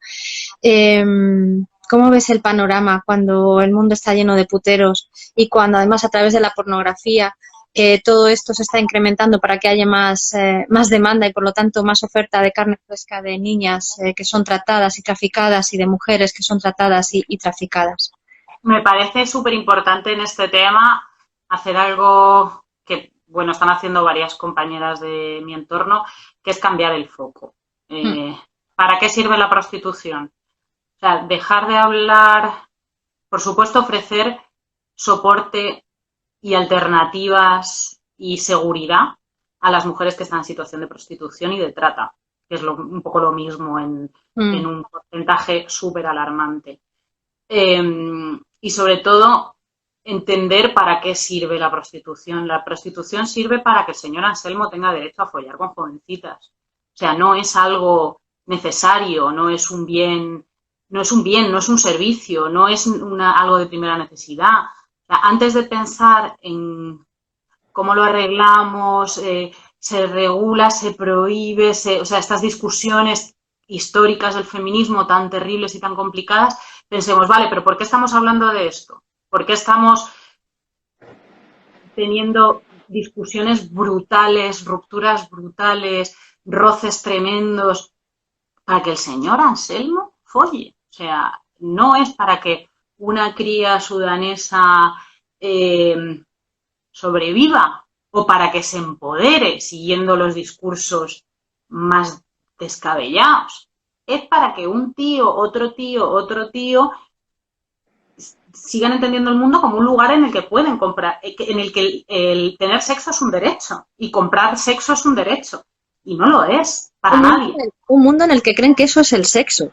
¿Cómo ves el panorama cuando el mundo está lleno de puteros y cuando además a través de la pornografía todo esto se está incrementando para que haya más demanda y por lo tanto más oferta de carne fresca de niñas que son tratadas y traficadas y de mujeres que son tratadas y traficadas? Me parece súper importante en este tema hacer algo que, bueno, están haciendo varias compañeras de mi entorno, que es cambiar el foco. ¿Para qué sirve la prostitución? O sea, dejar de hablar, por supuesto, ofrecer soporte y alternativas y seguridad a las mujeres que están en situación de prostitución y de trata, que es un poco lo mismo en un porcentaje súper alarmante. Y sobre todo, entender para qué sirve la prostitución. La prostitución sirve para que el señor Anselmo tenga derecho a follar con jovencitas. O sea, no es algo necesario, no es un bien, no es un servicio, no es algo de primera necesidad. O sea, antes de pensar en cómo lo arreglamos, se regula, se prohíbe, o sea, estas discusiones históricas del feminismo tan terribles y tan complicadas, pensemos, vale, pero ¿por qué estamos hablando de esto? ¿Por qué estamos teniendo discusiones brutales, rupturas brutales, roces tremendos para que el señor Anselmo folle? O sea, no es para que una cría sudanesa sobreviva o para que se empodere siguiendo los discursos más descabellados. Es para que un tío, otro tío sigan entendiendo el mundo como un lugar en el que pueden comprar, en el que el tener sexo es un derecho y comprar sexo es un derecho. Y no lo es para nadie. Un mundo en el que creen que eso es el sexo.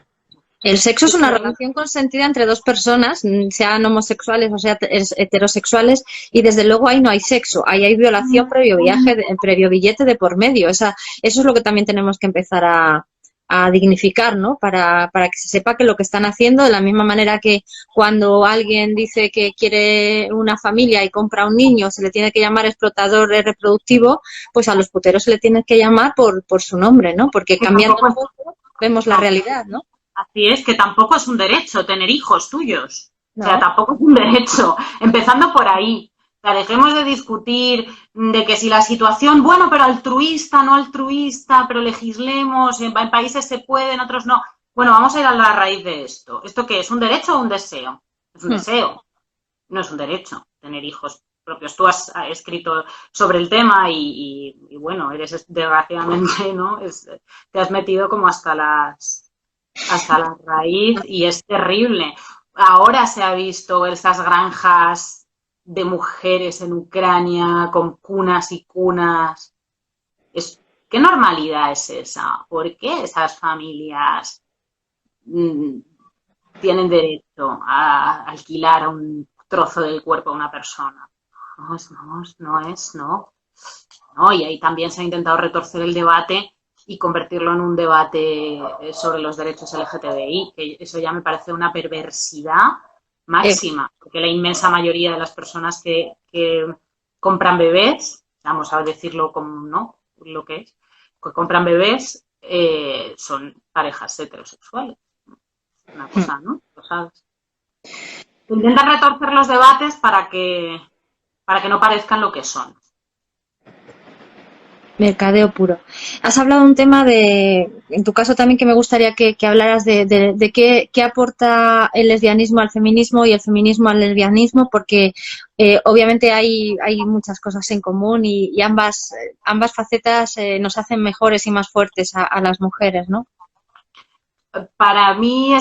El sexo es una relación consentida entre dos personas, sean homosexuales o sean heterosexuales, y desde luego ahí no hay sexo, ahí hay violación previo billete de por medio. Eso es lo que también tenemos que empezar a dignificar, ¿no? Para que se sepa que lo que están haciendo, de la misma manera que cuando alguien dice que quiere una familia y compra un niño, se le tiene que llamar explotador reproductivo, pues a los puteros se le tiene que llamar por su nombre, ¿no? Porque cambiando un poco vemos la realidad, ¿no? Así es, que tampoco es un derecho tener hijos tuyos. No. O sea, tampoco es un derecho. Empezando por ahí. O sea, dejemos de discutir de que si la situación, bueno, pero altruista, no altruista, pero legislemos, en países se puede, en otros no. Bueno, vamos a ir a la raíz de esto. ¿Esto qué es? ¿Un derecho o un deseo? Es un deseo, no es un derecho tener hijos propios. Tú has escrito sobre el tema y bueno, eres desgraciadamente, ¿no? Te has metido como hasta la raíz y es terrible. Ahora se ha visto esas granjas de mujeres en Ucrania con cunas y cunas. ¿Qué normalidad es esa? ¿Por qué esas familias tienen derecho a alquilar un trozo del cuerpo a una persona? No. Y ahí también se ha intentado retorcer el debate y convertirlo en un debate sobre los derechos LGTBI, que eso ya me parece una perversidad máxima, porque la inmensa mayoría de las personas que compran bebés, vamos a decirlo como no, lo que es, que compran bebés son parejas heterosexuales. Una cosa, ¿no? Lo sabes. Intentan retorcer los debates para que no parezcan lo que son. Mercadeo puro. Has hablado de un tema en tu caso también, que me gustaría que hablaras de qué aporta el lesbianismo al feminismo y el feminismo al lesbianismo, porque obviamente hay muchas cosas en común y ambas facetas nos hacen mejores y más fuertes a las mujeres, ¿no? Para mí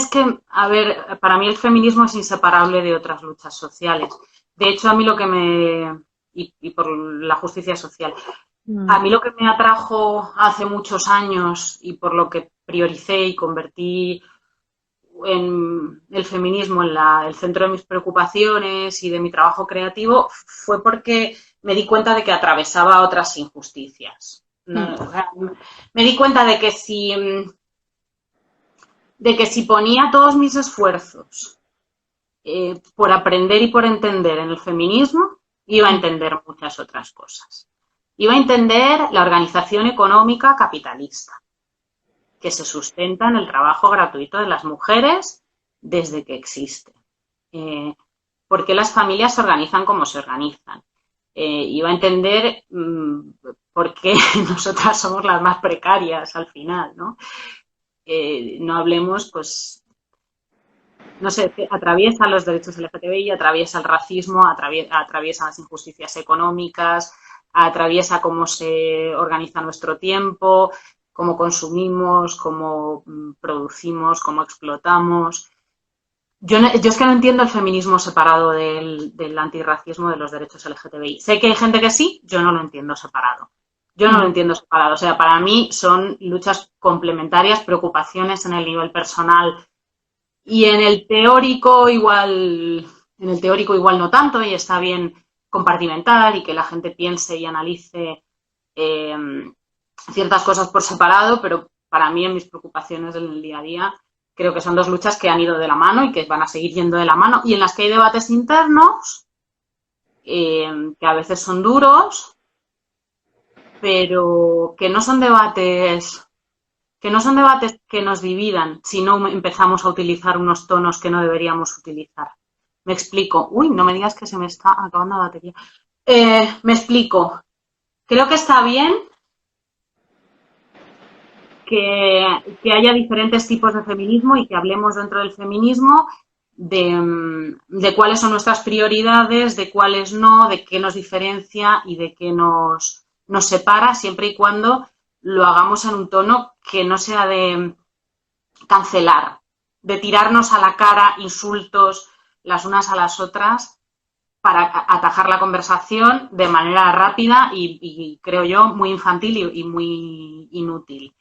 para mí el feminismo es inseparable de otras luchas sociales. De hecho, a mí lo que y por la justicia social, a mí lo que me atrajo hace muchos años y por lo que prioricé y convertí en el feminismo en el centro de mis preocupaciones y de mi trabajo creativo fue porque me di cuenta de que atravesaba otras injusticias. O sea, me di cuenta de que si ponía todos mis esfuerzos por aprender y por entender en el feminismo, iba a entender muchas otras cosas. Iba a entender la organización económica capitalista, que se sustenta en el trabajo gratuito de las mujeres desde que existe. ¿Por qué las familias se organizan como se organizan? Iba a entender por qué nosotras somos las más precarias al final, ¿no? No hablemos, pues, no sé, atraviesa los derechos LGTBI, atraviesa el racismo, atraviesa las injusticias económicas, atraviesa cómo se organiza nuestro tiempo, cómo consumimos, cómo producimos, cómo explotamos. Yo es que no entiendo el feminismo separado del antirracismo, de los derechos LGTBI. Sé que hay gente que sí, yo no lo entiendo separado. O sea, para mí son luchas complementarias, preocupaciones en el nivel personal y en el teórico igual no tanto, y está bien compartimentar y que la gente piense y analice ciertas cosas por separado, pero para mí en mis preocupaciones del día a día creo que son dos luchas que han ido de la mano y que van a seguir yendo de la mano y en las que hay debates internos que a veces son duros, pero que no son debates que nos dividan si no empezamos a utilizar unos tonos que no deberíamos utilizar. Me explico. Uy, no me digas que se me está acabando la batería. Me explico. Creo que está bien que haya diferentes tipos de feminismo y que hablemos dentro del feminismo de cuáles son nuestras prioridades, de cuáles no, de qué nos diferencia y de qué nos separa, siempre y cuando lo hagamos en un tono que no sea de cancelar, de tirarnos a la cara insultos las unas a las otras para atajar la conversación de manera rápida y creo yo, muy infantil y muy inútil.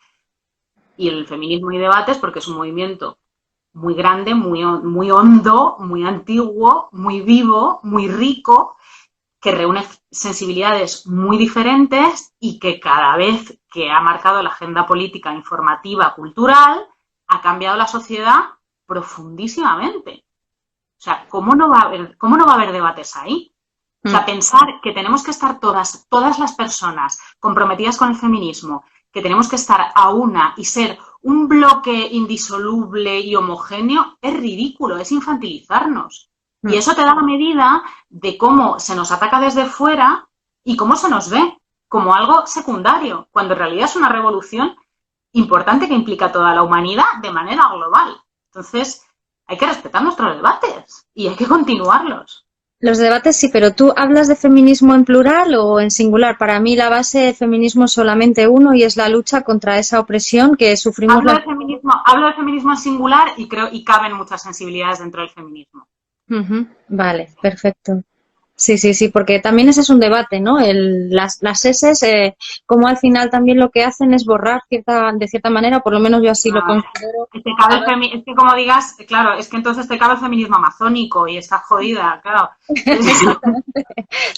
Y el feminismo y debates, porque es un movimiento muy grande, muy hondo, muy antiguo, muy vivo, muy rico, que reúne sensibilidades muy diferentes y que cada vez que ha marcado la agenda política, informativa, cultural, ha cambiado la sociedad profundísimamente. O sea, ¿cómo no va a haber debates ahí? O sea, pensar que tenemos que estar todas las personas comprometidas con el feminismo, que tenemos que estar a una y ser un bloque indisoluble y homogéneo, es ridículo, es infantilizarnos. Y eso te da la medida de cómo se nos ataca desde fuera y cómo se nos ve como algo secundario, cuando en realidad es una revolución importante que implica a toda la humanidad de manera global. Entonces, hay que respetar nuestros debates y hay que continuarlos. Los debates sí, pero ¿tú hablas de feminismo en plural o en singular? Para mí la base del feminismo es solamente uno y es la lucha contra esa opresión que sufrimos. Hablo de feminismo en singular y creo y caben muchas sensibilidades dentro del feminismo. Vale, perfecto. Sí, sí, sí, porque también ese es un debate, ¿no? Las S, como al final también lo que hacen es borrar de cierta manera, por lo menos yo así lo considero. Es que como digas, claro, es que entonces te cabe el feminismo amazónico y está jodida, claro.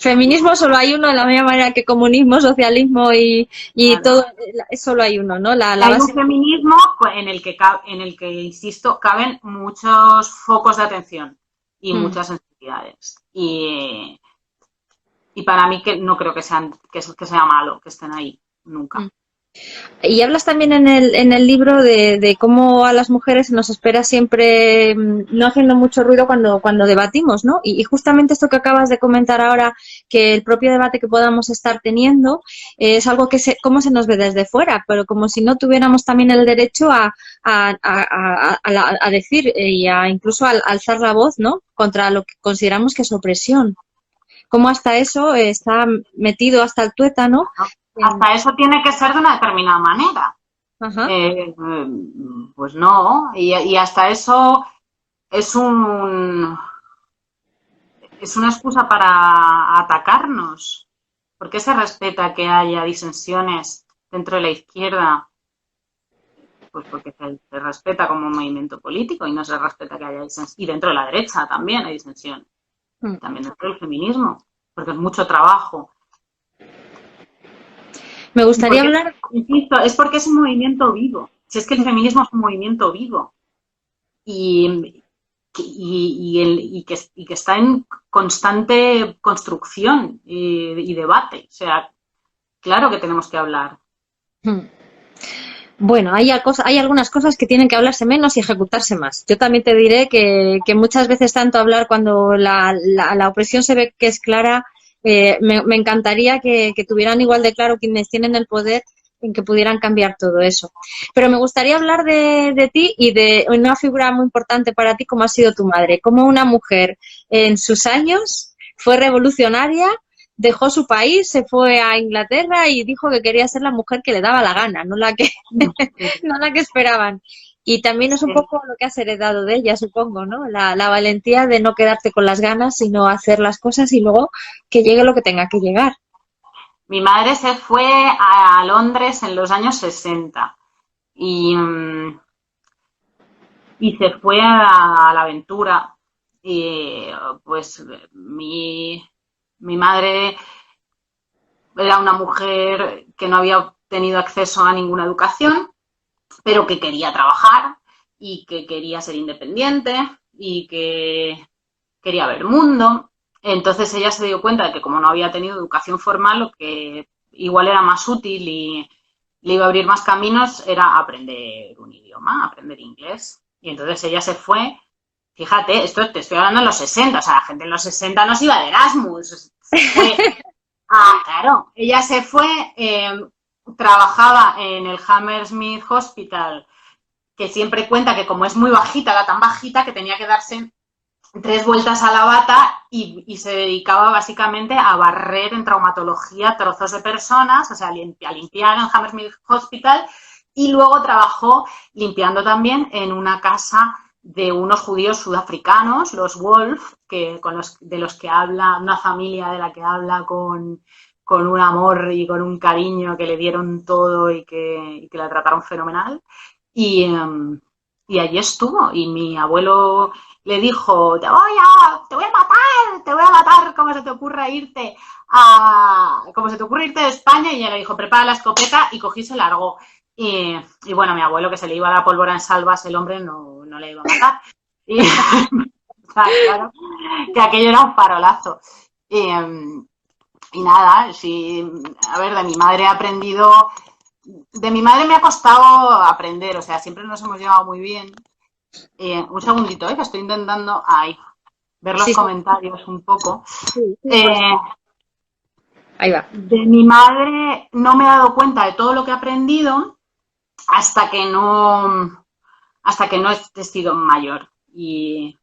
Feminismo solo hay uno, de la misma manera que comunismo, socialismo y claro. Todo, solo hay uno, ¿no? Hay base... un feminismo en el que, insisto, caben muchos focos de atención y muchas sensibilidades. Y para mí que no creo que sea malo que estén ahí, nunca. Y hablas también en el libro de cómo a las mujeres nos espera siempre no haciendo mucho ruido cuando debatimos, ¿no? Y justamente esto que acabas de comentar ahora, que el propio debate que podamos estar teniendo es algo que cómo se nos ve desde fuera, pero como si no tuviéramos también el derecho a decir y a incluso a alzar la voz, ¿no? Contra lo que consideramos que es opresión. Cómo hasta eso está metido hasta el tuétano. Hasta eso tiene que ser de una determinada manera. Pues no, y hasta eso es una excusa para atacarnos. ¿Por qué se respeta que haya disensiones dentro de la izquierda? Pues porque se respeta como movimiento político y no se respeta que haya disensión. Y dentro de la derecha también hay disensión. También dentro del feminismo, porque es mucho trabajo. Me gustaría hablar... Insisto, es porque es un movimiento vivo. Si es que el feminismo es un movimiento vivo y que está en constante construcción y debate. O sea, claro que tenemos que hablar. Bueno, hay algunas cosas que tienen que hablarse menos y ejecutarse más. Yo también te diré que muchas veces tanto hablar cuando la opresión se ve que es clara. Me encantaría que tuvieran igual de claro quienes tienen el poder en que pudieran cambiar todo eso. Pero me gustaría hablar de ti y de una figura muy importante para ti como ha sido tu madre. Como una mujer en sus años fue revolucionaria, dejó su país, se fue a Inglaterra y dijo que quería ser la mujer que le daba la gana, no la que, no la que esperaban. Y también es un poco lo que has heredado de ella, supongo, ¿no? La valentía de no quedarte con las ganas, sino hacer las cosas y luego que llegue lo que tenga que llegar. Mi madre se fue a Londres en los años 60 y se fue a la aventura. Y pues mi madre era una mujer que no había tenido acceso a ninguna educación, pero que quería trabajar y que quería ser independiente y que quería ver mundo. Entonces ella se dio cuenta de que como no había tenido educación formal, lo que igual era más útil y le iba a abrir más caminos era aprender un idioma, aprender inglés. Y entonces ella se fue, fíjate, esto te estoy hablando en los 60, o sea, la gente en los 60 no se iba de Erasmus. Se fue, claro, ella se fue, trabajaba en el Hammersmith Hospital, que siempre cuenta que como es muy bajita, era tan bajita que tenía que darse 3 vueltas a la bata y se dedicaba básicamente a barrer en traumatología trozos de personas, o sea, a limpiar en Hammersmith Hospital, y luego trabajó limpiando también en una casa de unos judíos sudafricanos, los Wolf, de los que habla, una familia de la que habla con un amor y con un cariño, que le dieron todo y que la trataron fenomenal. Y allí estuvo, y mi abuelo le dijo, te voy a matar, ¿cómo se te ocurre irte de España? Y ella le dijo, prepara la escopeta, y cogí y se largó. Y bueno, mi abuelo, que se le iba la pólvora en salvas, el hombre no le iba a matar. Y claro, que aquello era un farolazo. Y nada, sí, a ver, de mi madre he aprendido... De mi madre me ha costado aprender, o sea, siempre nos hemos llevado muy bien. Un segundito, que estoy intentando... Ahí. ver los comentarios un poco. Sí, ahí va. De mi madre no me he dado cuenta de todo lo que he aprendido hasta que no he sido mayor. Y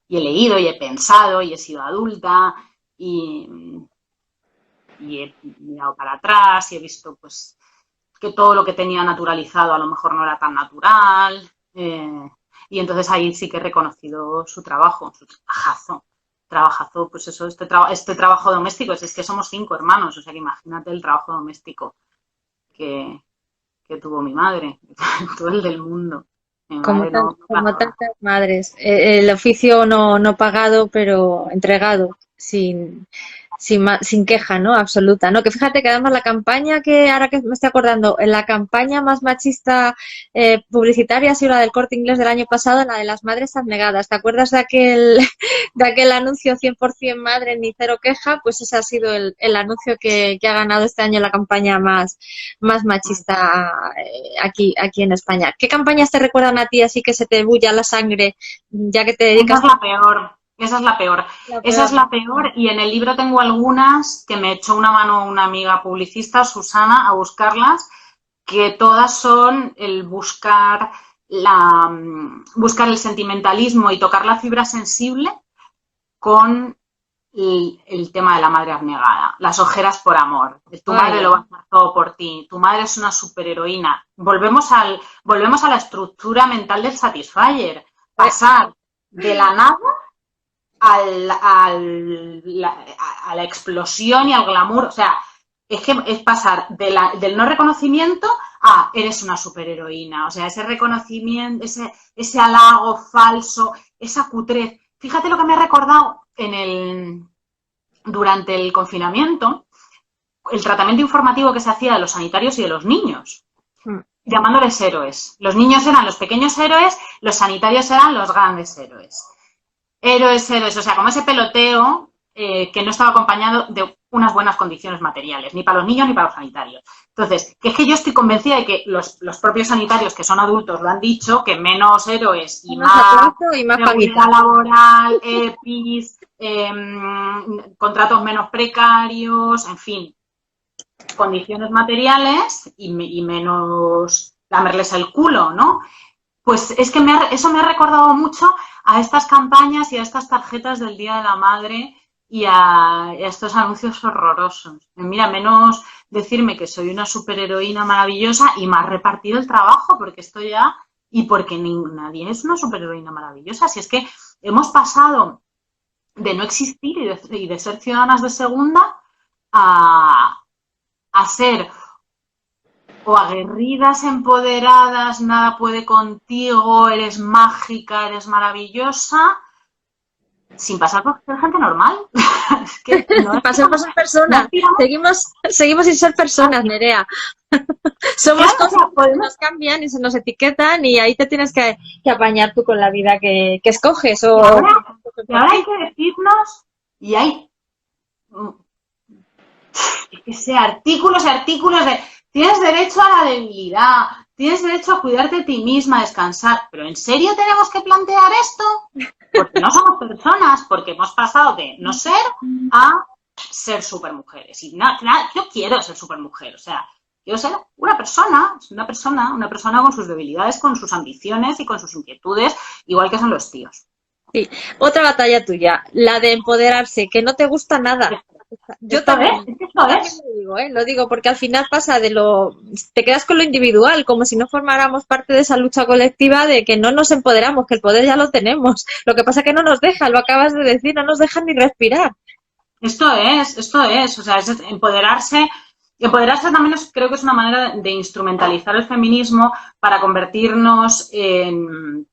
he leído y he pensado y he sido adulta y he mirado para atrás y he visto pues que todo lo que tenía naturalizado a lo mejor no era tan natural. Y entonces ahí sí que he reconocido su trabajo, su trabajazo, pues eso, este trabajo doméstico, es que somos 5 hermanos, o sea que imagínate el trabajo doméstico que tuvo mi madre, todo el del mundo. Como tantas madres. El oficio no pagado, pero entregado, sin queja, ¿no? Absoluta, ¿no? Que fíjate que además la campaña que, ahora que me estoy acordando, la campaña más machista publicitaria ha sido la del Corte Inglés del año pasado, la de las madres abnegadas. ¿Te acuerdas de aquel anuncio 100% madre ni cero queja? Pues ese ha sido el anuncio que ha ganado este año la campaña más machista aquí en España. ¿Qué campañas te recuerdan a ti así que se te bulla la sangre ya que te dedicas? Esa es la peor. Esa es la peor y en el libro tengo algunas que me echó una mano una amiga publicista, Susana, a buscarlas, que todas son el buscar el sentimentalismo y tocar la fibra sensible con el tema de la madre abnegada, las ojeras por amor, tu madre lo va a hacer todo por ti, tu madre es una superheroína. Volvemos a la estructura mental del Satisfyer, pasar de la nada a la explosión y al glamour, o sea, es que es pasar del no reconocimiento a eres una superheroína, o sea, ese reconocimiento, ese halago falso, esa cutrez. Fíjate lo que me ha recordado durante el confinamiento, el tratamiento informativo que se hacía de los sanitarios y de los niños, llamándoles héroes. Los niños eran los pequeños héroes, los sanitarios eran los grandes héroes. Héroes, o sea, como ese peloteo que no estaba acompañado de unas buenas condiciones materiales, ni para los niños ni para los sanitarios. Entonces, que es que yo estoy convencida de que los propios sanitarios que son adultos lo han dicho, que menos héroes y más seguridad laboral, EPIs, contratos menos precarios, en fin, condiciones materiales y menos lamerles el culo, ¿no? Pues es que eso me ha recordado mucho a estas campañas y a estas tarjetas del Día de la Madre y a estos anuncios horrorosos. Mira, menos decirme que soy una superheroína maravillosa y más repartido el trabajo, porque esto ya... Y porque nadie es una superheroína maravillosa. Si es que hemos pasado de no existir y de ser ciudadanas de segunda a ser... o aguerridas, empoderadas, nada puede contigo, eres mágica, eres maravillosa, sin pasar por ser gente normal. Es que no pasar por ser personas. Seguimos sin ser personas, Nerea. Somos cosas que nos cambian y se nos etiquetan y ahí te tienes que apañar tú con la vida que escoges. Y ahora hay que decirnos, y hay artículos de... Tienes derecho a la debilidad, tienes derecho a cuidarte de ti misma, a descansar. ¿Pero en serio tenemos que plantear esto? Porque no somos personas, porque hemos pasado de no ser a ser supermujeres. Y yo quiero ser supermujer, o sea, quiero ser una persona con sus debilidades, con sus ambiciones y con sus inquietudes, igual que son los tíos. Sí, otra batalla tuya, la de empoderarse, que no te gusta nada. Yo también lo digo porque al final pasa te quedas con lo individual, como si no formáramos parte de esa lucha colectiva de que no nos empoderamos, que el poder ya lo tenemos. Lo que pasa es que no nos deja, lo acabas de decir, no nos dejan ni respirar. Esto es, o sea, es empoderarse. Empoderarse también creo que es una manera de instrumentalizar el feminismo para convertirnos en...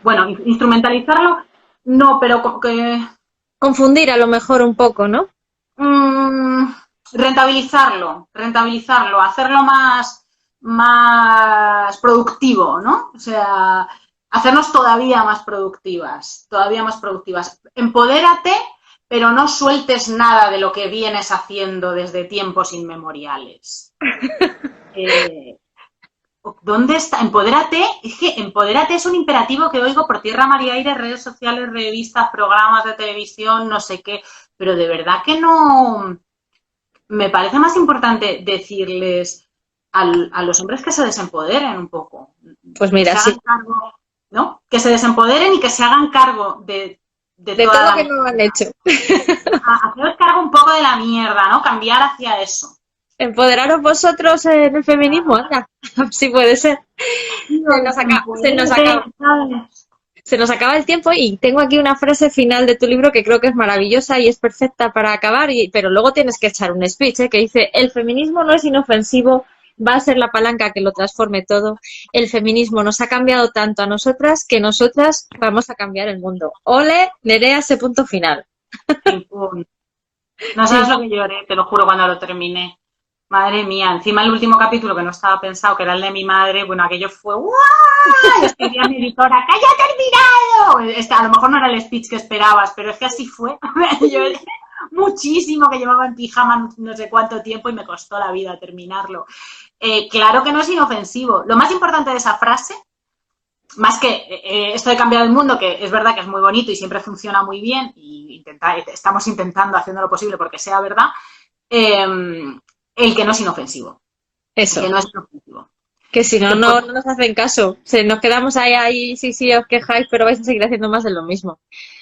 Bueno, instrumentalizarlo, no, pero que... Confundir a lo mejor un poco, ¿no? Rentabilizarlo, hacerlo más productivo, ¿no? O sea, hacernos todavía más productivas. Empodérate, pero no sueltes nada de lo que vienes haciendo desde tiempos inmemoriales. ¿dónde está? Empodérate, es que empodérate es un imperativo que oigo por tierra, mar y aire, redes sociales, revistas, programas de televisión, no sé qué, pero de verdad que no, me parece más importante decirles a los hombres que se desempoderen un poco, Pues que mira, se sí, hagan cargo, ¿no? Que se desempoderen y que se hagan cargo de de toda todo la que no han mierda. hecho. Haceros cargo un poco de la mierda, ¿no? Cambiar hacia eso. Empoderaros vosotros en el feminismo, anda, si puede ser. Se nos acaba, se nos acaba. Empodérate, ¿sabes? Se nos acaba el tiempo y tengo aquí una frase final de tu libro que creo que es maravillosa y es perfecta para acabar, pero luego tienes que echar un speech, que dice, el feminismo no es inofensivo, va a ser la palanca que lo transforme todo. El feminismo nos ha cambiado tanto a nosotras que nosotras vamos a cambiar el mundo. Ole, Nerea, ese punto final. Chimpún. No sabes lo que lloré, te lo juro, cuando lo terminé. Madre mía, encima el último capítulo que no estaba pensado, que era el de mi madre, bueno, aquello fue ¡guau! Y escribí a mi editora, ¡que haya terminado! A lo mejor no era el speech que esperabas, pero es que así fue. Lloré muchísimo, que llevaba en pijama no sé cuánto tiempo y me costó la vida terminarlo. Claro que no es inofensivo. Lo más importante de esa frase, más que esto de cambiar el mundo, que es verdad que es muy bonito y siempre funciona muy bien, y estamos intentando, haciendo lo posible porque sea verdad, el que no es inofensivo. El que Eso, no es inofensivo. que si no, Que no nos hacen caso. Nos quedamos ahí, sí, sí, os quejáis, pero vais a seguir haciendo más de lo mismo.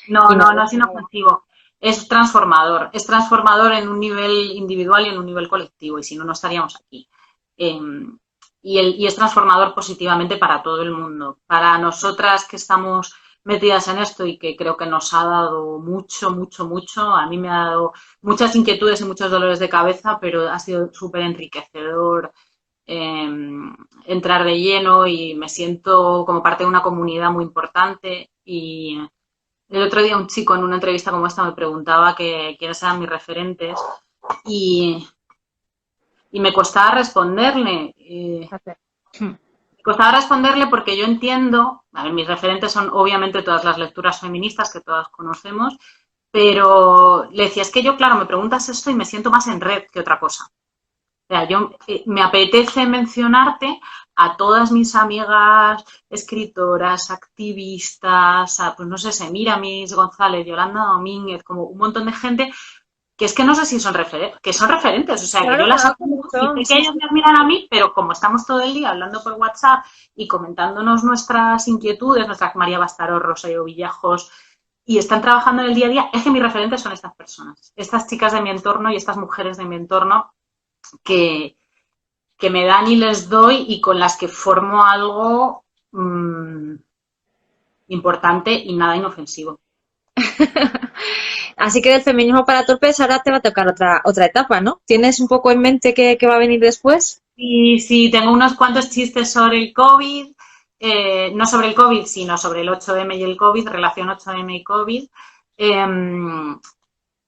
no, Y no, no es inofensivo. Es transformador. Es transformador en un nivel individual y en un nivel colectivo. Y si no, no estaríamos aquí. Eh, y es transformador positivamente para todo el mundo. Para nosotras que estamos metidas en esto y que creo que nos ha dado mucho, mucho, mucho. A mí me ha dado muchas inquietudes y muchos dolores de cabeza, pero ha sido súper enriquecedor entrar de lleno y me siento como parte de una comunidad muy importante. Y el otro día un chico en una entrevista como esta me preguntaba quiénes eran mis referentes y, y me costaba responderle. Me costaba responderle porque yo entiendo, a ver, mis referentes son obviamente todas las lecturas feministas que todas conocemos, pero le decía, es que yo, claro, me preguntas esto y me siento más en red que otra cosa. O sea, me apetece mencionarte a todas mis amigas escritoras, activistas, pues no sé, Semiramis González, Yolanda Domínguez, como un montón de gente que es que no sé si son referentes, que son referentes, o sea, que claro, yo las claro, admiro y son, sé que sí, ellos me admiran a mí, pero como estamos todo el día hablando por WhatsApp y comentándonos nuestras inquietudes, nuestra María Bastaró, Rosario Villajos, y están trabajando en el día a día, es que mis referentes son estas personas, estas chicas de mi entorno y estas mujeres de mi entorno que, que me dan y les doy y con las que formo algo importante y nada inofensivo. Así que del feminismo para torpes ahora te va a tocar otra etapa, ¿no? ¿Tienes un poco en mente qué va a venir después? Y sí, tengo unos cuantos chistes sobre el COVID, no sobre el COVID, sino sobre el 8M y el COVID, relación 8M y COVID.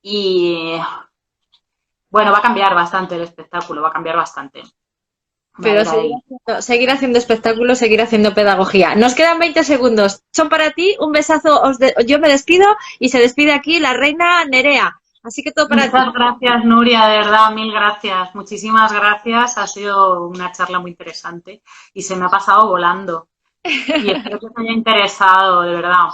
Y bueno, va a cambiar bastante el espectáculo, va a cambiar bastante. Va a Pero ir ahí. seguir haciendo espectáculos, seguir haciendo pedagogía. Nos quedan 20 segundos. Son para ti. Un besazo. Yo me despido y se despide aquí la reina Nerea. Así que todo para ti. Muchas gracias, Nuria, de verdad, mil gracias. Muchísimas gracias. Ha sido una charla muy interesante y se me ha pasado volando. Y espero que os haya interesado, de verdad.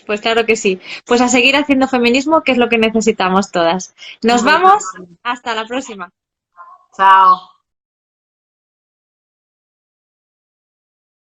Pues claro que sí. Pues a seguir haciendo feminismo, que es lo que necesitamos todas. Nos Muy vamos. bien. Hasta la próxima. Chao.